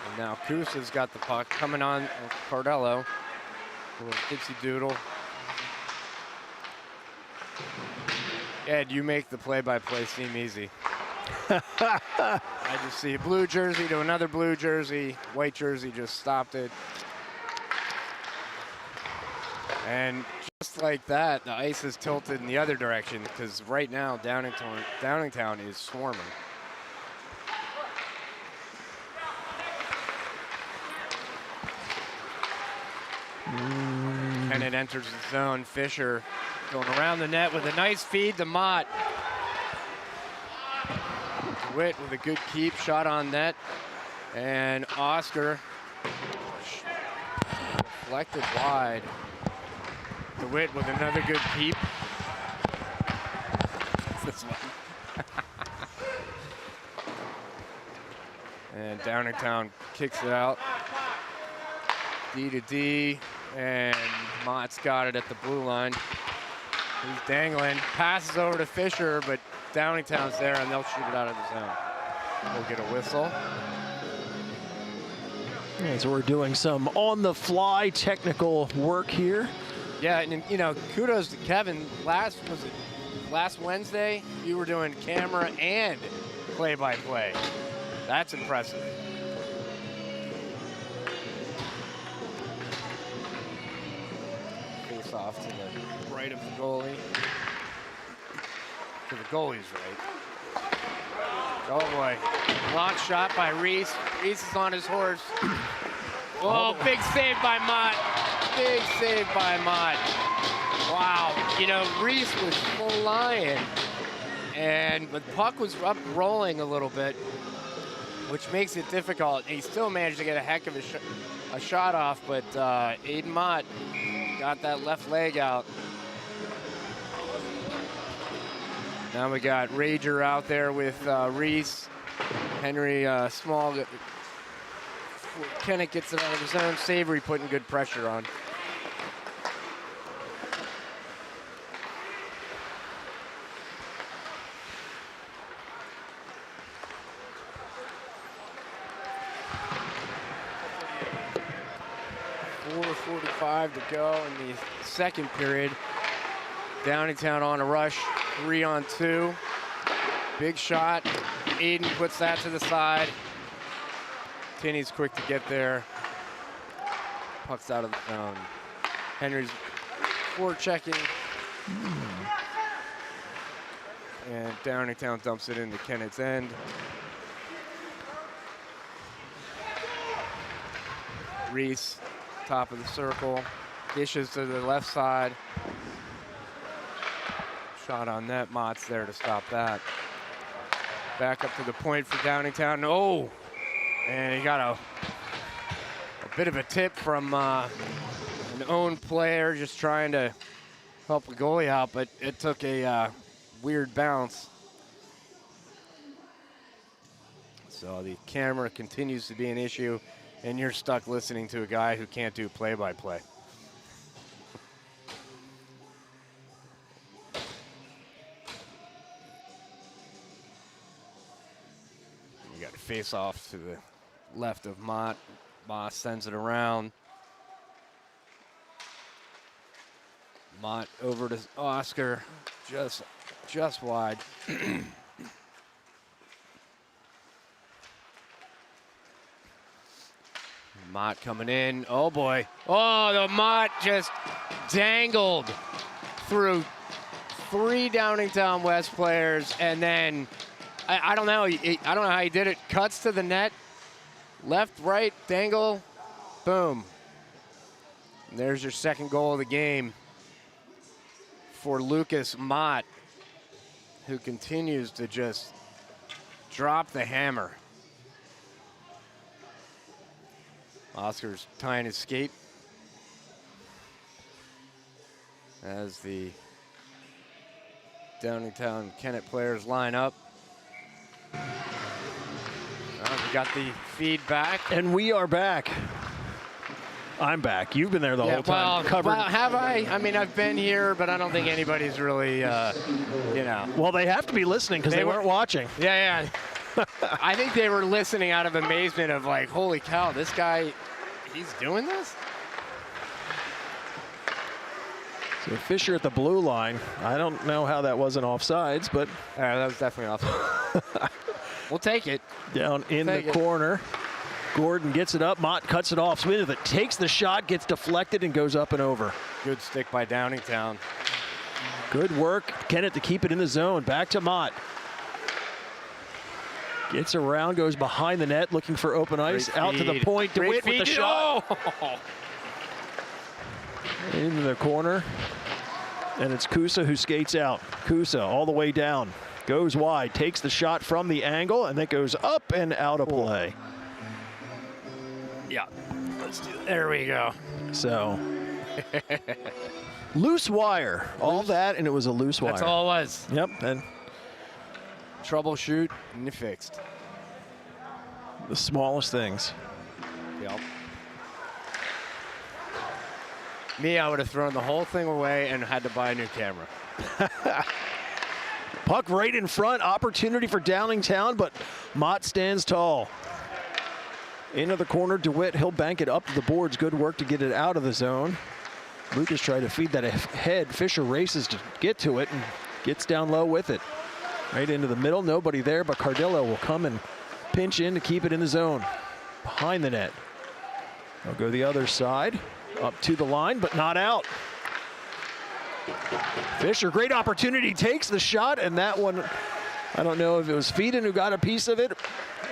And now Kusa's got the puck coming on Cardillo. A little dipsy doodle. Ed, you make the play-by-play seem easy. I just see a blue jersey to another blue jersey. White jersey just stopped it. And just like that, the ice is tilted in the other direction because right now Downingtown is swarming. And it enters the zone. Fisher going around the net with a nice feed to Mott. DeWitt with a good keep, shot on net. And Oscar deflected wide. DeWitt with another good keep. This one. And Downingtown kicks it out. D to D, and Mott's got it at the blue line. He's dangling, passes over to Fisher, but Downingtown's there, and they'll shoot it out of the zone. We'll get a whistle. Yeah, so we're doing some on-the-fly technical work here. Yeah, and you know, kudos to Kevin. Last Wednesday, you were doing camera and play-by-play. That's impressive. Face off to the right of the goalie. To the goalie's right. Oh boy. Launch shot by Reese. Reese is on his horse. Oh, big save by Mott. Big save by Mott. Wow. You know, Reese was flying. And the puck was up rolling a little bit, which makes it difficult. He still managed to get a heck of a shot off, but Aiden Mott got that left leg out. Now we got Rager out there with Reese. Henry Small. Kennett gets it out of his own. Savory putting good pressure on. .45 to go in the second period. Downingtown on a rush, 3-on-2. Big shot. Aiden puts that to the side. Tinney's quick to get there. Puck's out of the zone. Henry's forechecking. And Downingtown dumps it into Kennett's end. Reese, top of the circle. Dishes to the left side. Shot on net. Mott's there to stop that. Back up to the point for Downingtown. Oh! And he got a bit of a tip from an own player just trying to help the goalie out, but it took a weird bounce. So the camera continues to be an issue, and you're stuck listening to a guy who can't do play-by-play. You got to face off to the left of Mott. Moss sends it around. Mott over to Oscar, just wide. Mott coming in. Oh boy. Oh, the Mott just dangled through 3 Downingtown West players, and then I don't know. I don't know how he did it. Cuts to the net. Left, right, dangle, boom. And there's your second goal of the game for Lucas Mott, who continues to just drop the hammer. Oscar's tying his skate as the Downingtown Kennett players line up. We got the feedback. And we are back. I'm back. You've been there the whole time. Well, have I? I mean, I've been here, but I don't think anybody's really, you know. Well, they have to be listening because they weren't watching. Yeah. I think they were listening out of amazement of like, holy cow, this guy, he's doing this? So Fisher at the blue line. I don't know how that wasn't offsides, but. That was definitely offsides. We'll take it. Down in the corner. Gordon gets it up. Mott cuts it off. Smith takes the shot, gets deflected, and goes up and over. Good stick by Downingtown. Good work. Kennett to keep it in the zone. Back to Mott. Gets around, goes behind the net, looking for open ice. Out to the point. DeWitt with the shot. Oh. Into the corner. And it's Kusa who skates out. Kusa all the way down. Goes wide, takes the shot from the angle, and then goes up and out of play. Yeah, let's do it. There we go. So, loose wire. All that, and it was a loose wire. That's all it was. Yep. And troubleshoot, and you fixed. The smallest things. Yep. Me, I would have thrown the whole thing away and had to buy a new camera. Puck right in front, opportunity for Downingtown, but Mott stands tall. Into the corner, DeWitt, he'll bank it up to the boards. Good work to get it out of the zone. Lucas tried to feed that ahead. Fisher races to get to it and gets down low with it. Right into the middle, nobody there, but Cardillo will come and pinch in to keep it in the zone. Behind the net. They'll go the other side, up to the line, but not out. Fisher, great opportunity, takes the shot, and that one, I don't know if it was Feeden who got a piece of it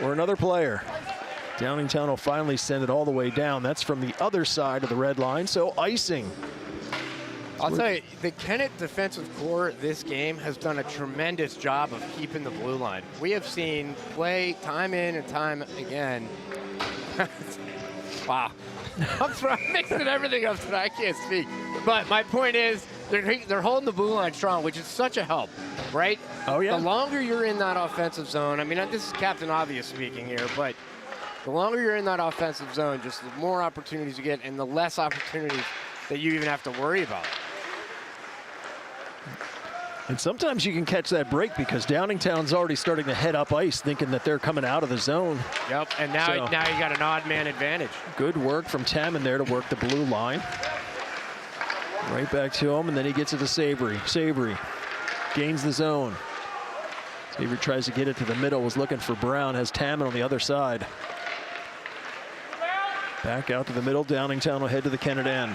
or another player. Downingtown will finally send it all the way down. That's from the other side of the red line, so icing. I'll tell you, the Kennett defensive core this game has done a tremendous job of keeping the blue line. We have seen play time in and time again. Wow. I'm mixing everything up tonight. I can't speak. But my point is, they're holding the blue line strong, which is such a help, right? Oh, yeah. The longer you're in that offensive zone, I mean, this is Captain Obvious speaking here, but the longer you're in that offensive zone, just the more opportunities you get and the less opportunities that you even have to worry about. And sometimes you can catch that break because Downingtown's already starting to head up ice thinking that they're coming out of the zone. Yep, and now you got an odd man advantage. Good work from Tamman there to work the blue line. Right back to him, and then he gets it to Savory. Savory gains the zone. Savory tries to get it to the middle, was looking for Brown, has Tamman on the other side. Back out to the middle, Downingtown will head to the Kennett end.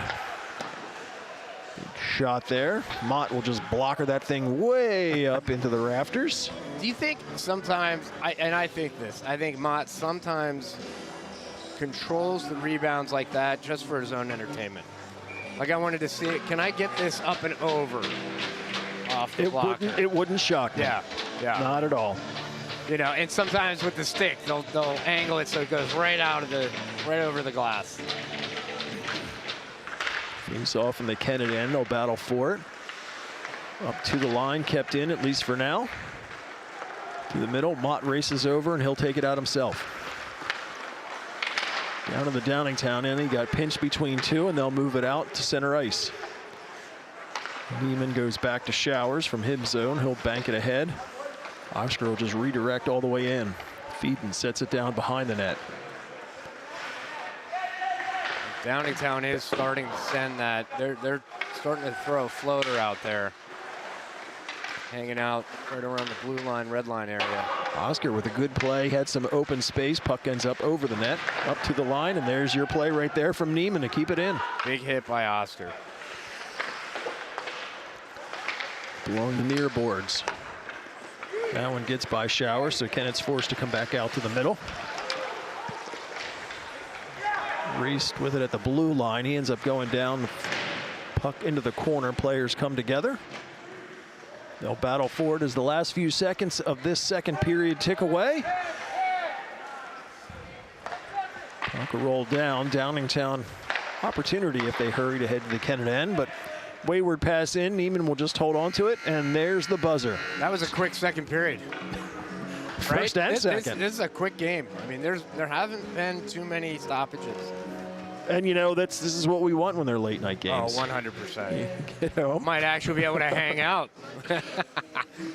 Big shot there. Mott will just blocker that thing way up into the rafters. Do you think sometimes, I think Mott sometimes controls the rebounds like that just for his own entertainment? Like, I wanted to see it. Can I get this up and over off the blocker? It wouldn't shock me. Yeah. Not at all. You know, and sometimes with the stick, they'll angle it so it goes right over the glass. Face off in the Kennett end. They'll battle for it. Up to the line, kept in at least for now. To the middle, Mott races over and he'll take it out himself. Down to the Downingtown end, he got pinched between two, and they'll move it out to center ice. Neiman goes back to Showers from his zone. He'll bank it ahead. Oscar will just redirect all the way in. Feeden sets it down behind the net. Downingtown is starting to send that. They're starting to throw a floater out there. Hanging out right around the blue line, red line area. Oscar with a good play, had some open space. Puck ends up over the net, up to the line, and there's your play right there from Neiman to keep it in. Big hit by Oscar. Along the near boards. That one gets by Showers, so Kennett's forced to come back out to the middle. Raced with it at the blue line. He ends up going down, puck into the corner. Players come together. They'll battle for it as the last few seconds of this second period tick away. Puck will roll down. Downingtown opportunity if they hurry to head to the Kennett end, but wayward pass in. Neiman will just hold on to it, and there's the buzzer. That was a quick second period. First and second. This is a quick game. I mean, there haven't been too many stoppages. And you know, this is what we want when they're late night games. Oh, 100%. You know? Might actually be able to hang out.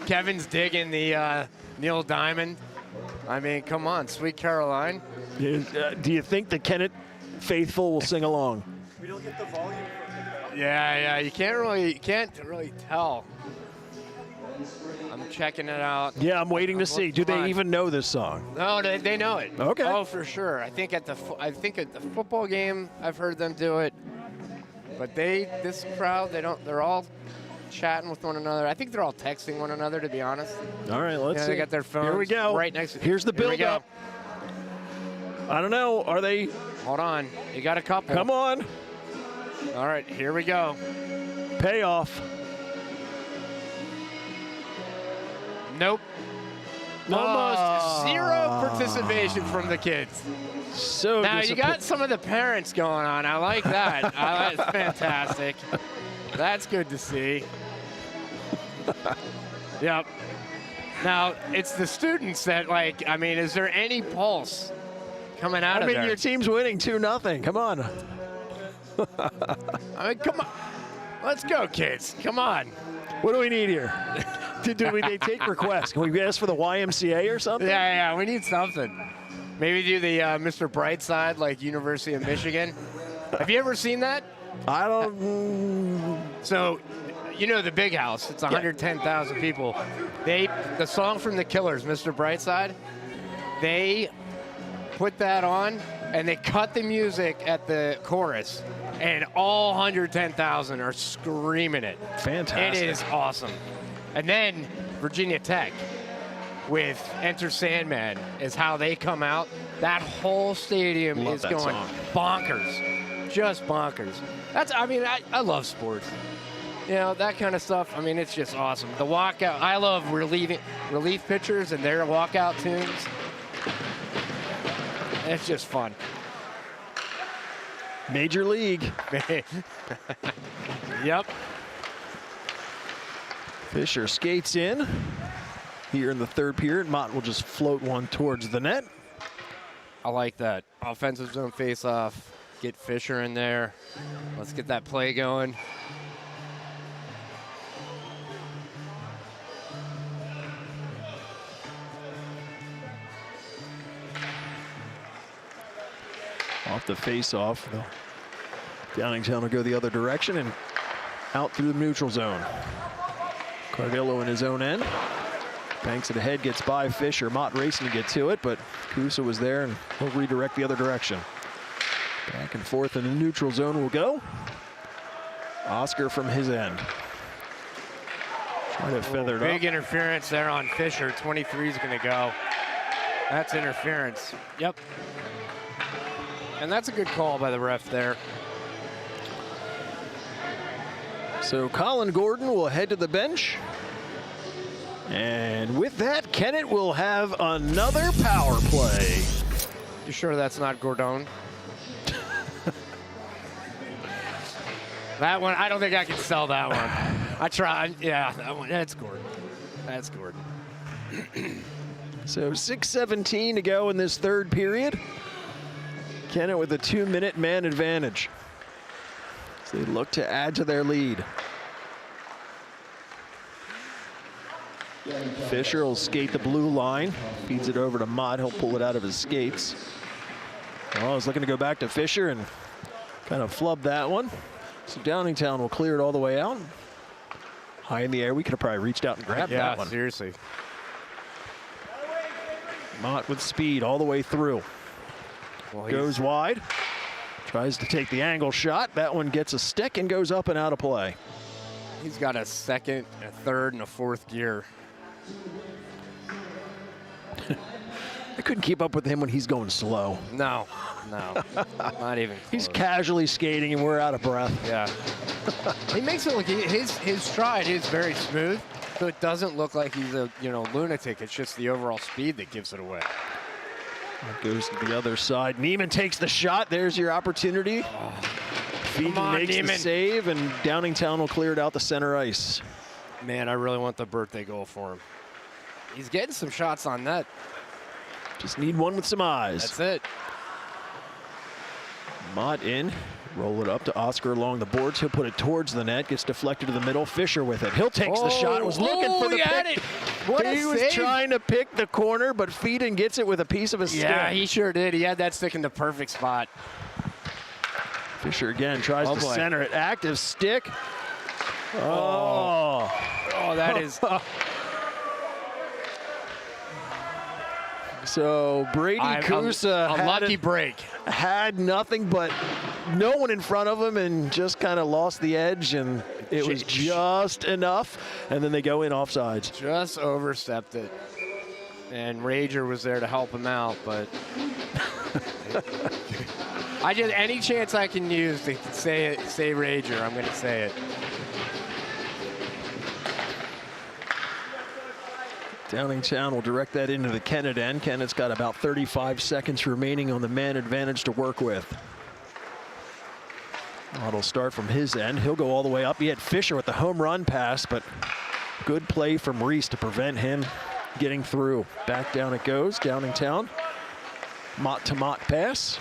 Kevin's digging the Neil Diamond. I mean, come on, Sweet Caroline. Do you think the Kennett faithful will sing along? We don't get the volume. Yeah, you can't really tell. I'm checking it out. Yeah, I'm waiting to see. Do they even know this song? No, they know it. Okay. Oh, for sure. I think at the football game, I've heard them do it. But this crowd, they're all chatting with one another. I think they're all texting one another, to be honest. All right, let's see. They got their phones. Here we go. Right next to. Here's the build-up. I don't know. Are they? Hold on. You got a couple. Come on. All right, here we go. Payoff. Nope. Almost zero participation from the kids. So now you got some of the parents going on. I like that. That's fantastic. That's good to see. Yep. Now it's the students that is there any pulse coming out of there? Your team's winning 2-0. Come on. I mean, come on. Let's go, kids. Come on. What do we need here? They take requests? Can we ask for the YMCA or something? Yeah, we need something. Maybe do the Mr. Brightside, like University of Michigan. Have you ever seen that? I don't. So, you know the Big House. It's 110,000 people. The song from the Killers, Mr. Brightside, they put that on, and they cut the music at the chorus, and all 110,000 are screaming it. Fantastic. It is awesome. And then Virginia Tech with Enter Sandman is how they come out. That whole stadium is going bonkers. Just bonkers. I love sports. You know, that kind of stuff. I mean, it's just awesome. The walkout. I love relief pitchers and their walkout tunes. It's just fun. Major League. Yep. Fisher skates in here in the third period. Mott will just float one towards the net. I like that. Offensive zone face-off. Get Fisher in there. Let's get that play going. Off the face-off. Downingtown will go the other direction and out through the neutral zone. Cardillo in his own end. Banks it ahead, gets by Fisher. Mott racing to get to it, but Kusa was there and he'll redirect the other direction. Back and forth in the neutral zone will go. Oscar from his end. Trying to feather it up. Big interference there on Fisher. 23 is going to go. That's interference. Yep. And that's a good call by the ref there. So Colin Gordon will head to the bench. And with that, Kennett will have another power play. You sure that's not Gordon? That one, I don't think I can sell that one. I tried. Yeah, that one. That's Gordon. That's Gordon. So 6:17 to go in this third period. Kennett with a 2-minute man advantage. So they look to add to their lead. Fisher will skate the blue line. Feeds it over to Mott. He'll pull it out of his skates. Well, I was looking to go back to Fisher and kind of flub that one. So Downingtown will clear it all the way out. High in the air. We could have probably reached out and grabbed that one. Yeah, seriously. Mott with speed all the way through. Well, goes wide. Tries to take the angle shot. That one gets a stick and goes up and out of play. He's got a second, a third, and a fourth gear. I couldn't keep up with him when he's going slow. No, not even close. He's casually skating and we're out of breath. Yeah. He makes it look, his stride is very smooth, so it doesn't look like he's a lunatic. It's just the overall speed that gives it away. Goes to the other side. Neiman takes the shot. There's your opportunity. Feeden makes the save, and Downingtown will clear it out the center ice. Man, I really want the birthday goal for him. He's getting some shots on net. Just need one with some eyes. That's it. Mott in. Roll it up to Oscar along the boards. He'll put it towards the net. Gets deflected to the middle. Fisher with it. He'll take the shot. Was looking for the pick. He was trying to pick the corner, but Feeden gets it with a piece of a stick. Yeah, he sure did. He had that stick in the perfect spot. Fisher again tries to center it. Active stick. Oh, that is. So Brady Kusa a lucky break. Had nothing but no one in front of him and just kind of lost the edge, and it was just enough. And then they go in offsides. Just overstepped it. And Rager was there to help him out, but any chance I can use to say Rager, I'm going to say it. Downingtown will direct that into the Kennett end. Kennett's got about 35 seconds remaining on the man advantage to work with. Mott will start from his end. He'll go all the way up. He had Fisher with the home run pass, but good play from Reese to prevent him getting through. Back down it goes. Downingtown. Mott to Mott pass.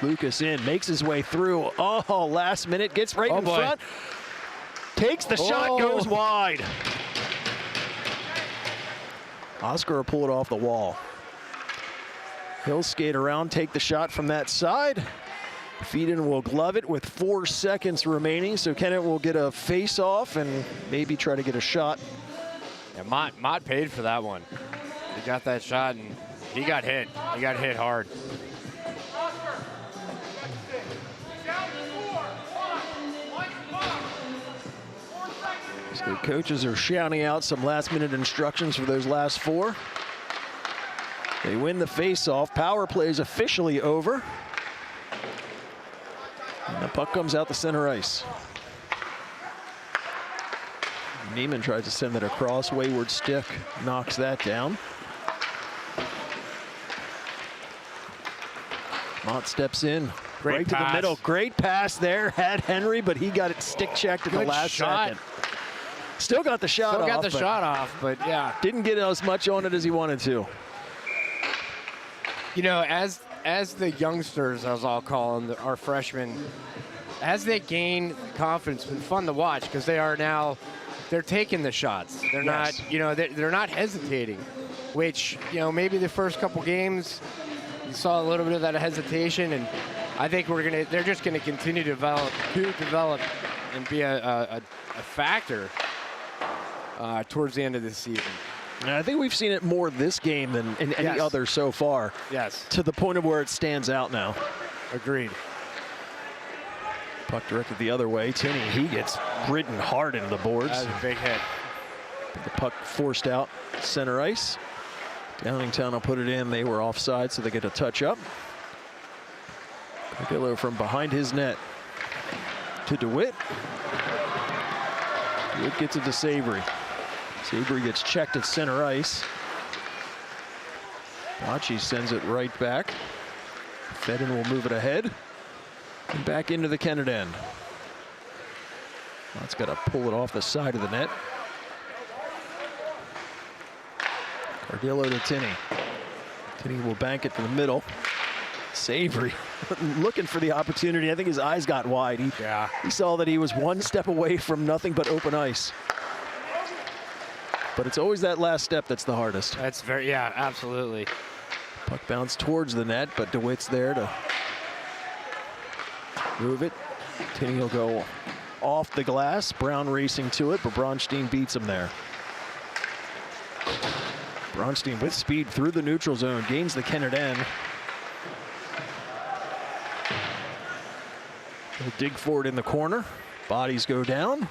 Lucas in, makes his way through. Oh, last minute, gets right in front. Takes the shot, goes wide. Oscar will pull it off the wall. He'll skate around, take the shot from that side. Feeden will glove it with 4 seconds remaining, so Kennett will get a face-off and maybe try to get a shot. Yeah, Mott paid for that one. He got that shot, and he got hit. He got hit hard. So coaches are shouting out some last-minute instructions for those last 4. They win the face-off. Power play is officially over. And the puck comes out the center ice. Neiman tries to send it across. Wayward stick knocks that down. Mott steps in. Right to the middle. Great pass there. Had Henry, but he got it stick checked at the last second. Still got the shot off. But yeah. Didn't get as much on it as he wanted to. You know, as the youngsters, as I'll call them, our freshmen, as they gain confidence, it's been fun to watch because they're taking the shots. They're not, you know, they're not hesitating, which, you know, maybe the first couple games you saw a little bit of that hesitation, and I think they're just gonna continue to develop and be a factor towards the end of this season. And I think we've seen it more this game than in any other so far. Yes. To the point of where it stands out now. Agreed. Puck directed the other way. Tinney, he gets ridden hard into the boards. That was a big hit. The puck forced out center ice. Downingtown will put it in. They were offside, so they get a touch up. Cardillo from behind his net to DeWitt. DeWitt gets it to Savory. Savory gets checked at center ice. Bocce sends it right back. Fedden will move it ahead. And back into the Kennett end. Mott's got to pull it off the side of the net. Cardillo to Tinney. Tinney will bank it to the middle. Savory looking for the opportunity. I think his eyes got wide. He saw that he was one step away from nothing but open ice. But it's always that last step that's the hardest. That's absolutely. Puck bounced towards the net, but DeWitt's there to move it. Tinney will go off the glass. Brown racing to it, but Bronstein beats him there. Bronstein with speed through the neutral zone, gains the Kennett end. He'll dig for it in the corner. Bodies go down.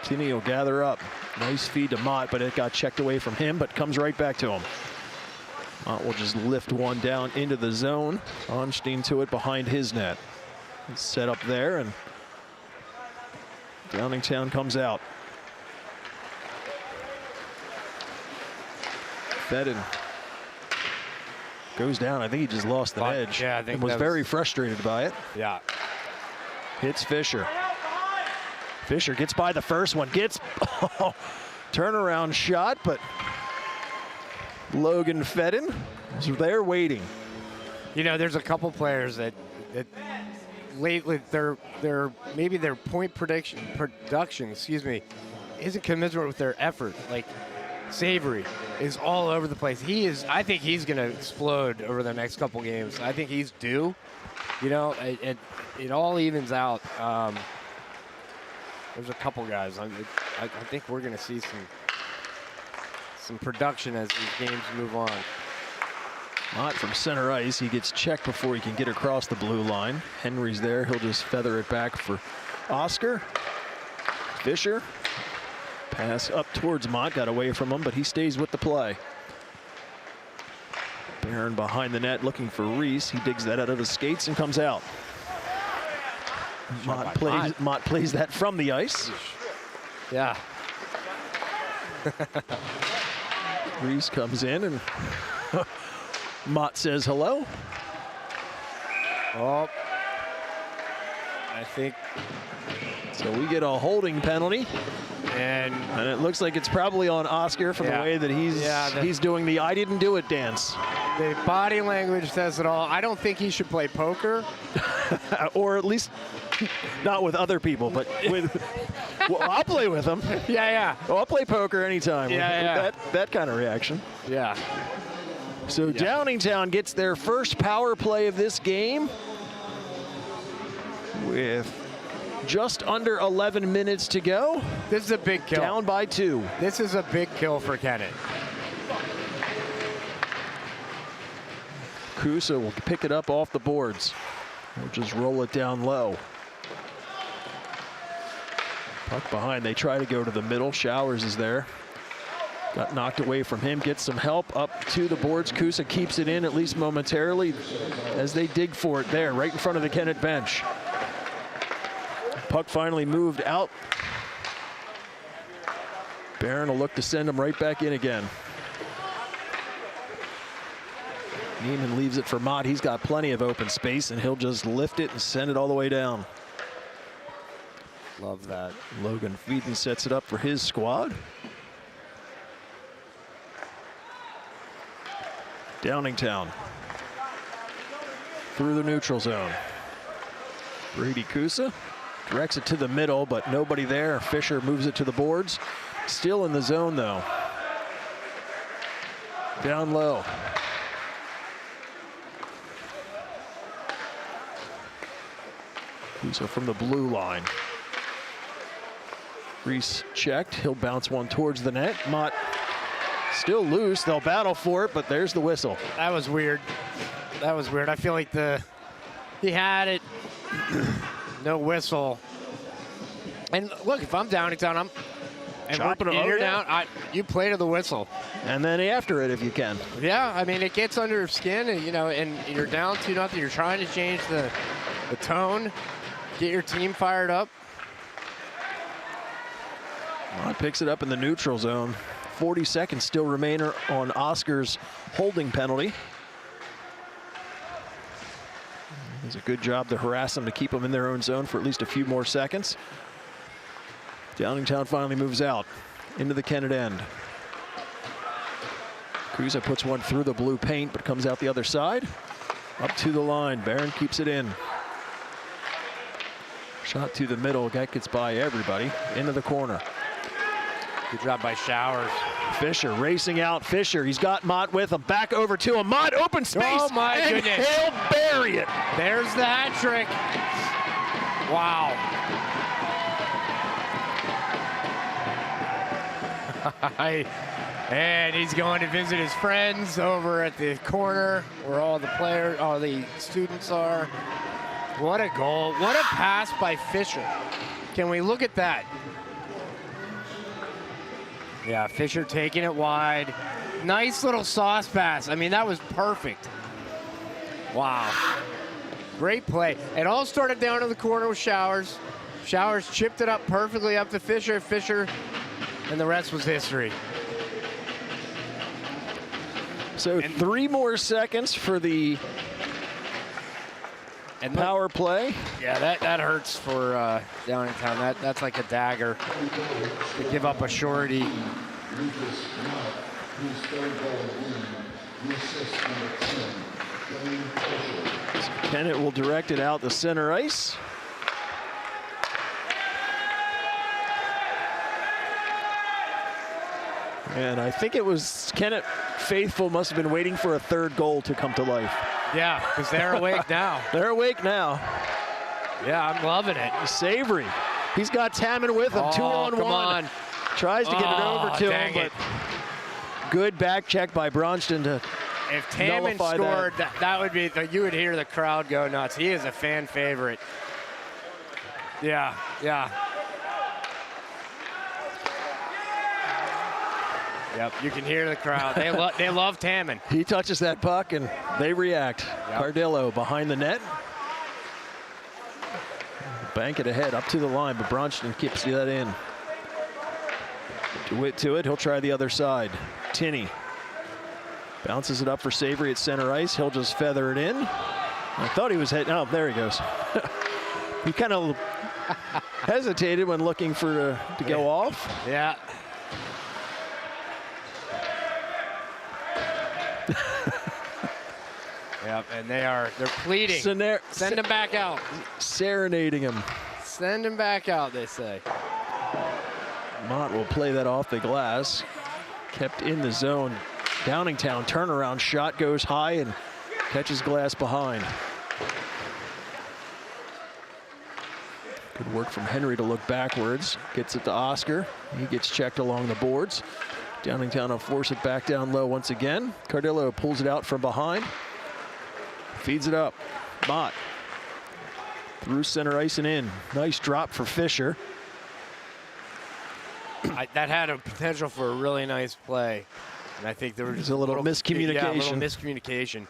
Tinney will gather up. Nice feed to Mott, but it got checked away from him, but comes right back to him. Mott will just lift one down into the zone. Onstein to it behind his net. It's set up there, and Downingtown comes out. Fedden goes down. I think he just lost the edge. Yeah, I think and was very frustrated by it. Yeah. Hits Fisher. Fisher gets by the first one, gets turnaround shot, but Logan Fedden is there waiting. You know, there's a couple players that lately maybe their point production, isn't commensurate with their effort. Like Savory is all over the place. I think he's going to explode over the next couple games. I think he's due. You know, it all evens out. There's a couple guys. I think we're going to see some production as these games move on. Mott from center ice. He gets checked before he can get across the blue line. Henry's there. He'll just feather it back for Oscar. Fisher. Pass up towards Mott. Got away from him, but he stays with the play. Barron behind the net looking for Reese. He digs that out of his skates and comes out. Mott plays that from the ice. Yeah. Reese comes in and Mott says hello. Oh, I think so. We get a holding penalty. And it looks like it's probably on Oscar from the way that he's doing the "I didn't do it" dance. The body language says it all. I don't think he should play poker. Or at least not with other people, but with. Well, I'll play with them. Yeah. Oh, I'll play poker anytime. Yeah. That kind of reaction. Yeah. So Downingtown gets their first power play of this game with just under 11 minutes to go. This is a big kill. Down by 2. This is a big kill for Kennett. Kusa will pick it up off the boards. We'll just roll it down low. Puck behind. They try to go to the middle. Showers is there. Got knocked away from him. Gets some help up to the boards. Kusa keeps it in at least momentarily as they dig for it there, right in front of the Kennett bench. Puck finally moved out. Barron will look to send him right back in again. Neiman leaves it for Mott. He's got plenty of open space, and he'll just lift it and send it all the way down. Love that. Logan Feeden sets it up for his squad. Downingtown through the neutral zone. Brady Kusa directs it to the middle, but nobody there. Fisher moves it to the boards. Still in the zone, though. Down low. Kusa from the blue line. Reese checked. He'll bounce one towards the net. Mott still loose. They'll battle for it, but there's the whistle. That was weird. That was weird. I feel like he had it. No whistle. And look, if I'm Downingtown, you're down. You play to the whistle. And then after it, if you can. Yeah, I mean, it gets under your skin, and, and you're down 2-0. You're trying to change the tone, get your team fired up. Mott picks it up in the neutral zone. 40 seconds still remain on Oscar's holding penalty. Does a good job to harass them to keep them in their own zone for at least a few more seconds. Downingtown finally moves out into the Kennett end. Kusa puts one through the blue paint, but comes out the other side. Up to the line. Barron keeps it in. Shot to the middle. That gets by everybody. Into the corner. Good job by Showers. Fisher racing out. Fisher, he's got Mott with him. Back over to him. Mott, open space. Oh, my goodness. He'll bury it. There's the hat trick. Wow. And he's going to visit his friends over at the corner where all the students are. What a goal. What a pass by Fisher. Can we look at that? Yeah, Fisher taking it wide. Nice little sauce pass. I mean, that was perfect. Wow. Great play. It all started down in the corner with Showers. Showers chipped it up perfectly up to Fisher. Fisher, and the rest was history. So 3 more seconds for the power play. Yeah, that hurts for Downingtown. That's like a dagger to give up a shorty. Kennett will direct it out the center ice. And I think it was Kennett faithful must have been waiting for a third goal to come to life. Yeah, because they're awake now. They're awake now. Yeah, I'm loving it. Savory. He's got Tamman with him. 2-on-1. Come on. Tries to get it over to him, but good back check by Bronston to if Tamman scored, that would be, you would hear the crowd go nuts. He is a fan favorite. Yeah. Yep, you can hear the crowd. They love Tamman. He touches that puck and they react. Yep. Cardillo behind the net. Bank it ahead up to the line, but Bronston keeps that in. DeWitt to it. He'll try the other side. Tinney bounces it up for Savory at center ice. He'll just feather it in. I thought he was heading. Oh, there he goes. He kind of hesitated when looking for to go off. Yeah. Yep, and they're pleading. Send him back out. Serenading him. Send him back out, they say. Mott will play that off the glass. Kept in the zone. Downingtown turnaround shot goes high and catches glass behind. Good work from Henry to look backwards. Gets it to Oscar. He gets checked along the boards. Downingtown will force it back down low once again. Cardillo pulls it out from behind. Feeds it up. Mott through center ice and in. Nice drop for Fisher. That had a potential for a really nice play. And I think there was just a little miscommunication. Yeah, a little miscommunication.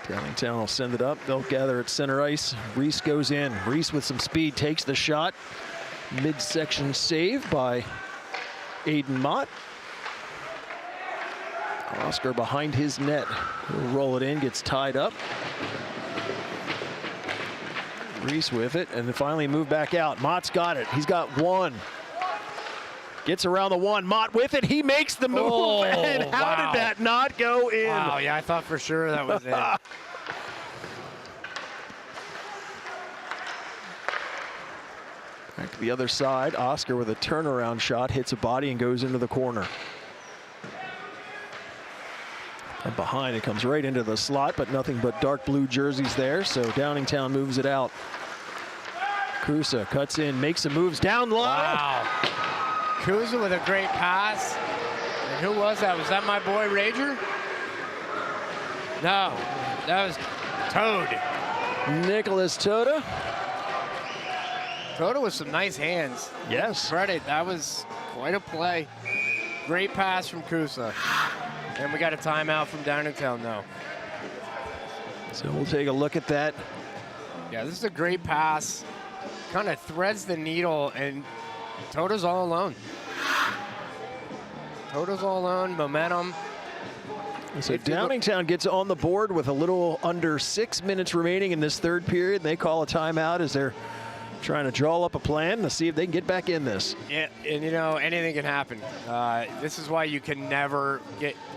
Downingtown will send it up. They'll gather at center ice. Reese goes in. Reese with some speed takes the shot. Midsection save by Aiden Mott. Oscar behind his net. He'll roll it in, gets tied up. Reese with it, and then finally move back out. Mott's got it. He's got one. Gets around the one. Mott with it. He makes the move. Oh, and how did that not go in? Wow, yeah, I thought for sure that was it. Back to the other side. Oscar with a turnaround shot hits a body and goes into the corner. And behind, it comes right into the slot, but nothing but dark blue jerseys there, so Downingtown moves it out. Kusa cuts in, makes some moves down low. Wow. Kusa with a great pass. And who was that? Was that my boy Rager? No, that was Toad. Nicholas Toda. Toda with some nice hands. Yes. Credit, that was quite a play. Great pass from Kusa. And we got a timeout from Downingtown now. So we'll take a look at that. Yeah, this is a great pass. Kind of threads the needle, and Toda's all alone. Toda's all alone, momentum. So Downingtown gets on the board with a little under 6 minutes remaining in this third period. They call a timeout as they're trying to draw up a plan to see if they can get back in this. Yeah, and you know, anything can happen. This is why you can never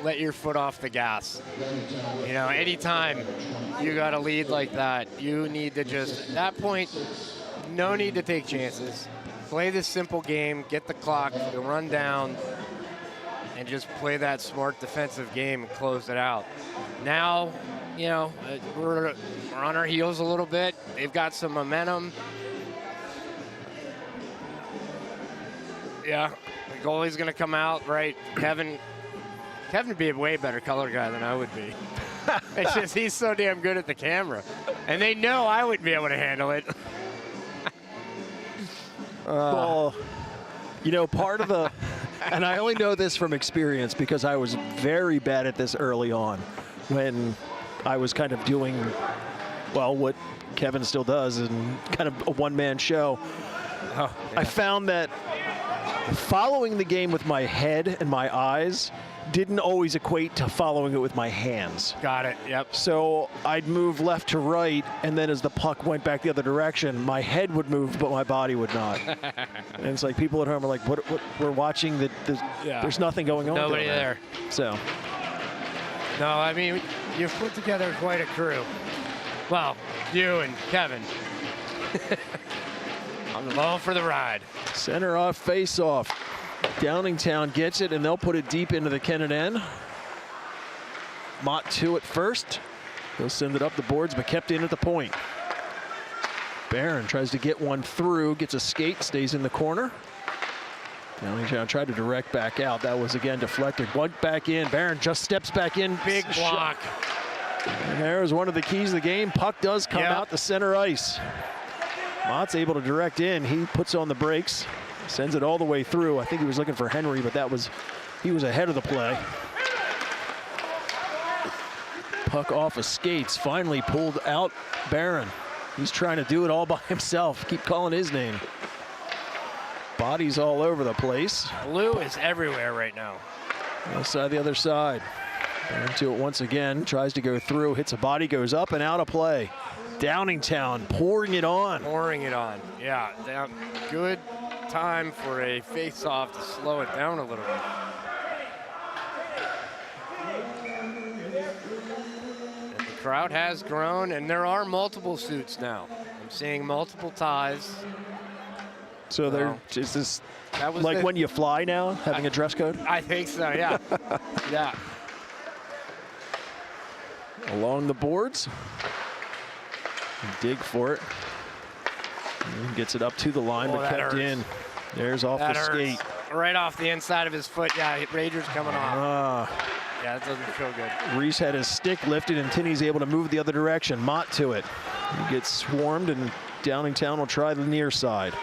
let your foot off the gas. You know, anytime you got a lead like that, you need to just, at that point, no need to take chances. Play this simple game, get the clock to run down, and just play that smart defensive game and close it out. Now, you know, we're on our heels a little bit. They've got some momentum. Yeah, the goalie's going to come out, right? Kevin would be a way better color guy than I would be. It's just he's so damn good at the camera. And they know I wouldn't be able to handle it. Well, you know, part of the, and I only know this from experience because I was very bad at this early on when I was kind of doing, well, what Kevin still does and kind of a one-man show. Oh, yeah. I found that following the game with my head and my eyes didn't always equate to following it with my hands. Got it, yep. So I'd move left to right, and then as the puck went back the other direction, my head would move, but my body would not. And it's like people at home are like, what we're watching, yeah. There's nothing going on. Nobody there. So. No, I mean, you've put together quite a crew. Well, you and Kevin. I'm along for the ride. Center off, face off. Downingtown gets it, and they'll put it deep into the Kennett end. Mott to it first. He'll send it up the boards, but kept in at the point. Barron tries to get one through, gets a skate, stays in the corner. Downingtown tried to direct back out. That was again deflected. One back in. Barron just steps back in. Big block. And there's one of the keys of the game. Puck does come out to center ice. Mott's able to direct in. He puts on the brakes, sends it all the way through. I think he was looking for Henry, but he was ahead of the play. Puck off of skates, finally pulled out Barron. He's trying to do it all by himself. Keep calling his name. Bodies all over the place. Blue is everywhere right now. Outside the other side. Barron to it once again, tries to go through, hits a body, goes up and out of play. Downingtown pouring it on. Pouring it on. Yeah, good time for a face-off to slow it down a little bit. And the crowd has grown, and there are multiple suits now. I'm seeing multiple ties. So is this That was like when you fly now, having a dress code? I think so, yeah. Yeah. Along the boards. Dig for it. And gets it up to the line, but kept in. There's off the skate. Right off the inside of his foot. Yeah, Rager's coming off. Yeah, that doesn't feel good. Reese had his stick lifted, and Tinney's able to move the other direction. Mott to it. He gets swarmed, and Downingtown will try the near side.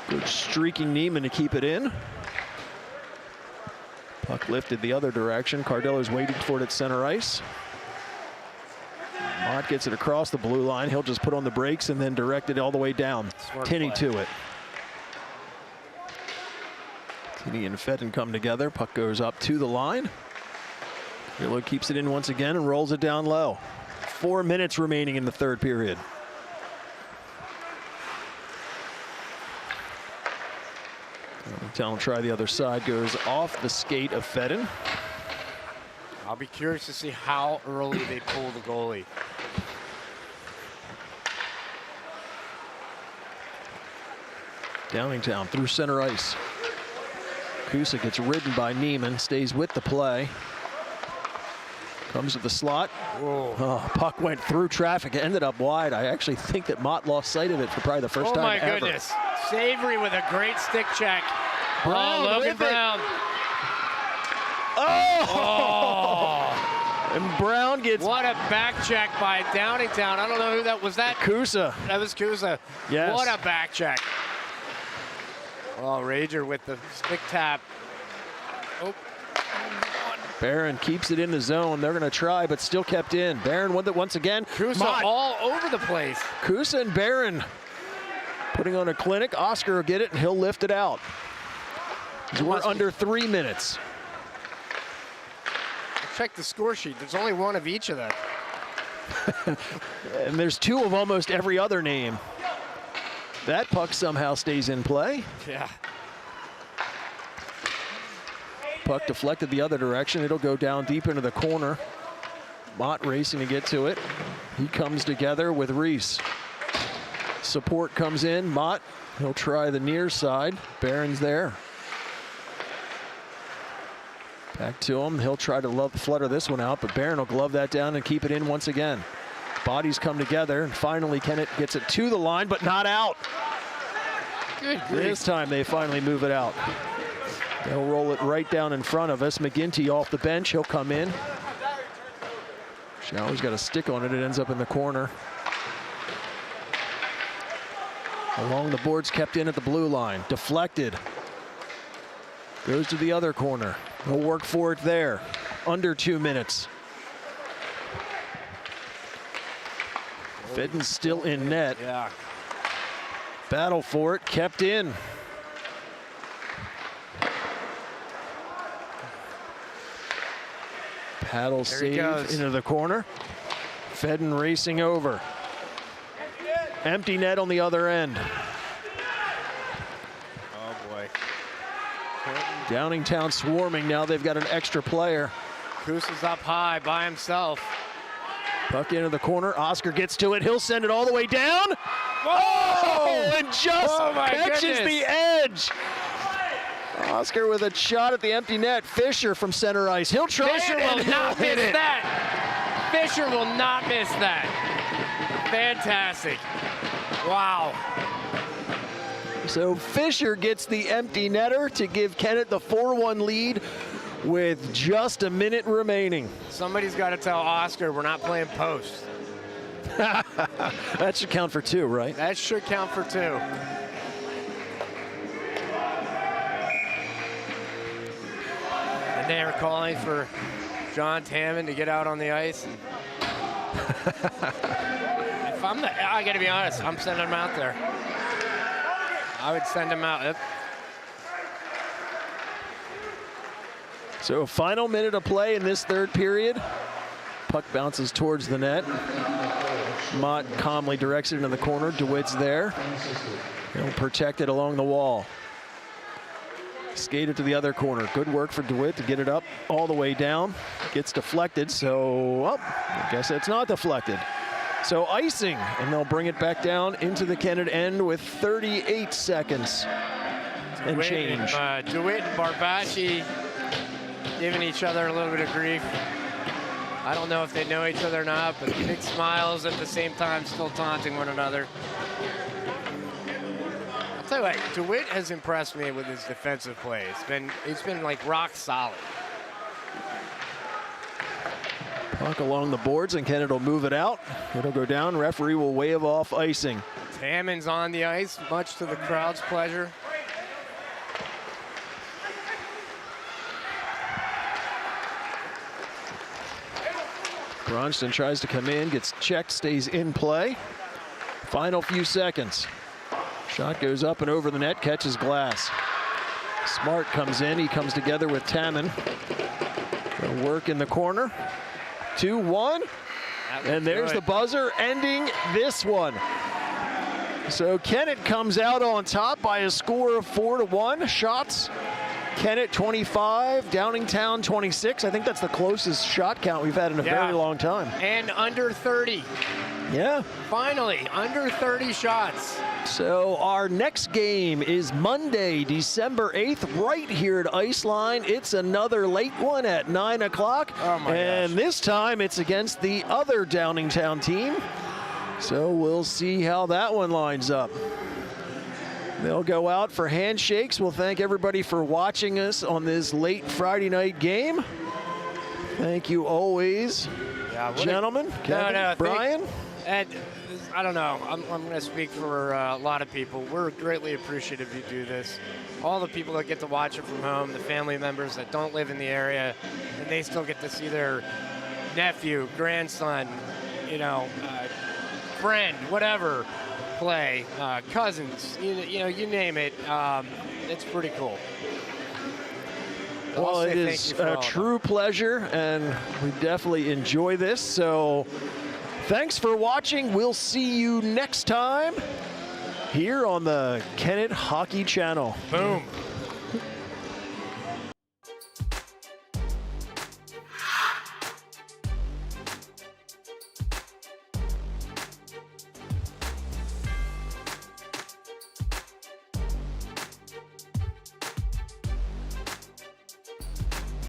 Good streaking Neiman to keep it in. Puck lifted the other direction. Cardello's waiting for it at center ice. Mott gets it across the blue line. He'll just put on the brakes and then direct it all the way down. Tinney to it. Tinney and Fedden come together. Puck goes up to the line. Cardello keeps it in once again and rolls it down low. 4 minutes remaining in the third period. Downingtown will try the other side. Goes off the skate of Fedden. I'll be curious to see how early they pull the goalie. Downingtown through center ice. Kusa gets ridden by Neiman, stays with the play. Comes to the slot. Oh, puck went through traffic, ended up wide. I actually think that Mott lost sight of it for probably the first time ever. Oh my goodness. Savory with a great stick check. Brown Logan Brown. And Brown gets... What a back check by Downingtown. I don't know who that was. That Kusa. That was Kusa. Yes. What a back check. Oh, Rager with the stick tap. Oh. Barron keeps it in the zone. They're going to try, but still kept in. Barron with it once again. Kusa all over the place. Kusa and Barron putting on a clinic. Oscar will get it, and he'll lift it out. We're under 3 minutes. Check the score sheet. There's only one of each of them. And there's two of almost every other name. That puck somehow stays in play. Yeah. Puck deflected the other direction. It'll go down deep into the corner. Mott racing to get to it. He comes together with Reese. Support comes in. Mott, he'll try the near side. Barron's there. Back to him. He'll try to flutter this one out, but Barron will glove that down and keep it in once again. Bodies come together, and finally Kennett gets it to the line, but not out. Good grief. This time they finally move it out. They'll roll it right down in front of us. McGinty off the bench. He'll come in. Shower's got a stick on it. It ends up in the corner. Along the boards, kept in at the blue line. Deflected. Goes to the other corner. He'll work for it there. Under 2 minutes. Fedden's still in net. Yeah. Battle for it. Kept in. Paddle save into the corner. Fedden racing over. Empty net on the other end. Oh boy. Downingtown swarming. Now they've got an extra player. Kusa's up high by himself. Puck into the corner. Oscar gets to it. He'll send it all the way down. Whoa! And just catches the edge. Oscar with a shot at the empty net. Fisher from center ice. He'll try Fisher it. will not miss that. Fisher will not miss that. Fantastic. Wow. So Fisher gets the empty netter to give Kennett the 4-1 lead with just a minute remaining. Somebody's got to tell Oscar we're not playing post. That should count for 2, right? That should count for 2. And they are calling for John Tammon to get out on the ice. If I got to be honest, I'm sending him out there. I would send him out. So final minute of play in this third period. Puck bounces towards the net. Mott calmly directs it into the corner. DeWitt's there. He'll protect it along the wall. Skated to the other corner. Good work for DeWitt to get it up all the way down. Gets deflected, so I guess it's not deflected. So icing, and they'll bring it back down into the Kennett end with 38 seconds and change. DeWitt and Barbachi giving each other a little bit of grief. I don't know if they know each other or not, but big smiles at the same time, still taunting one another. I'll tell you what, DeWitt has impressed me with his defensive play. He's been like rock solid. Puck along the boards, and Kennett will move it out. It'll go down. Referee will wave off icing. Hammond's on the ice, much to the crowd's pleasure. Bronston tries to come in, gets checked, stays in play. Final few seconds. Shot goes up and over the net, catches glass. Smart comes in, he comes together with Tamman. They'll work in the corner. 2-1, and there's the buzzer ending this one. So Kennett comes out on top by a score of 4-1. Shots, Kennett 25, Downingtown 26. I think that's the closest shot count we've had in a very long time. And under 30. Yeah. Finally, under 30 shots. So our next game is Monday, December 8th, right here at Iceline. It's another late one at 9 o'clock. Oh my and gosh. This time it's against the other Downingtown team. So we'll see how that one lines up. They'll go out for handshakes. We'll thank everybody for watching us on this late Friday night game. Thank you always, gentlemen. Kevin, Brian. And I don't know, I'm going to speak for a lot of people. We're greatly appreciative you do this. All the people that get to watch it from home, the family members that don't live in the area, and they still get to see their nephew, grandson, friend, whatever, play, cousins, you name it. It's pretty cool. Well, it is a true pleasure, and we definitely enjoy this. So thanks for watching. We'll see you next time here on the Kennett Hockey Channel. Boom.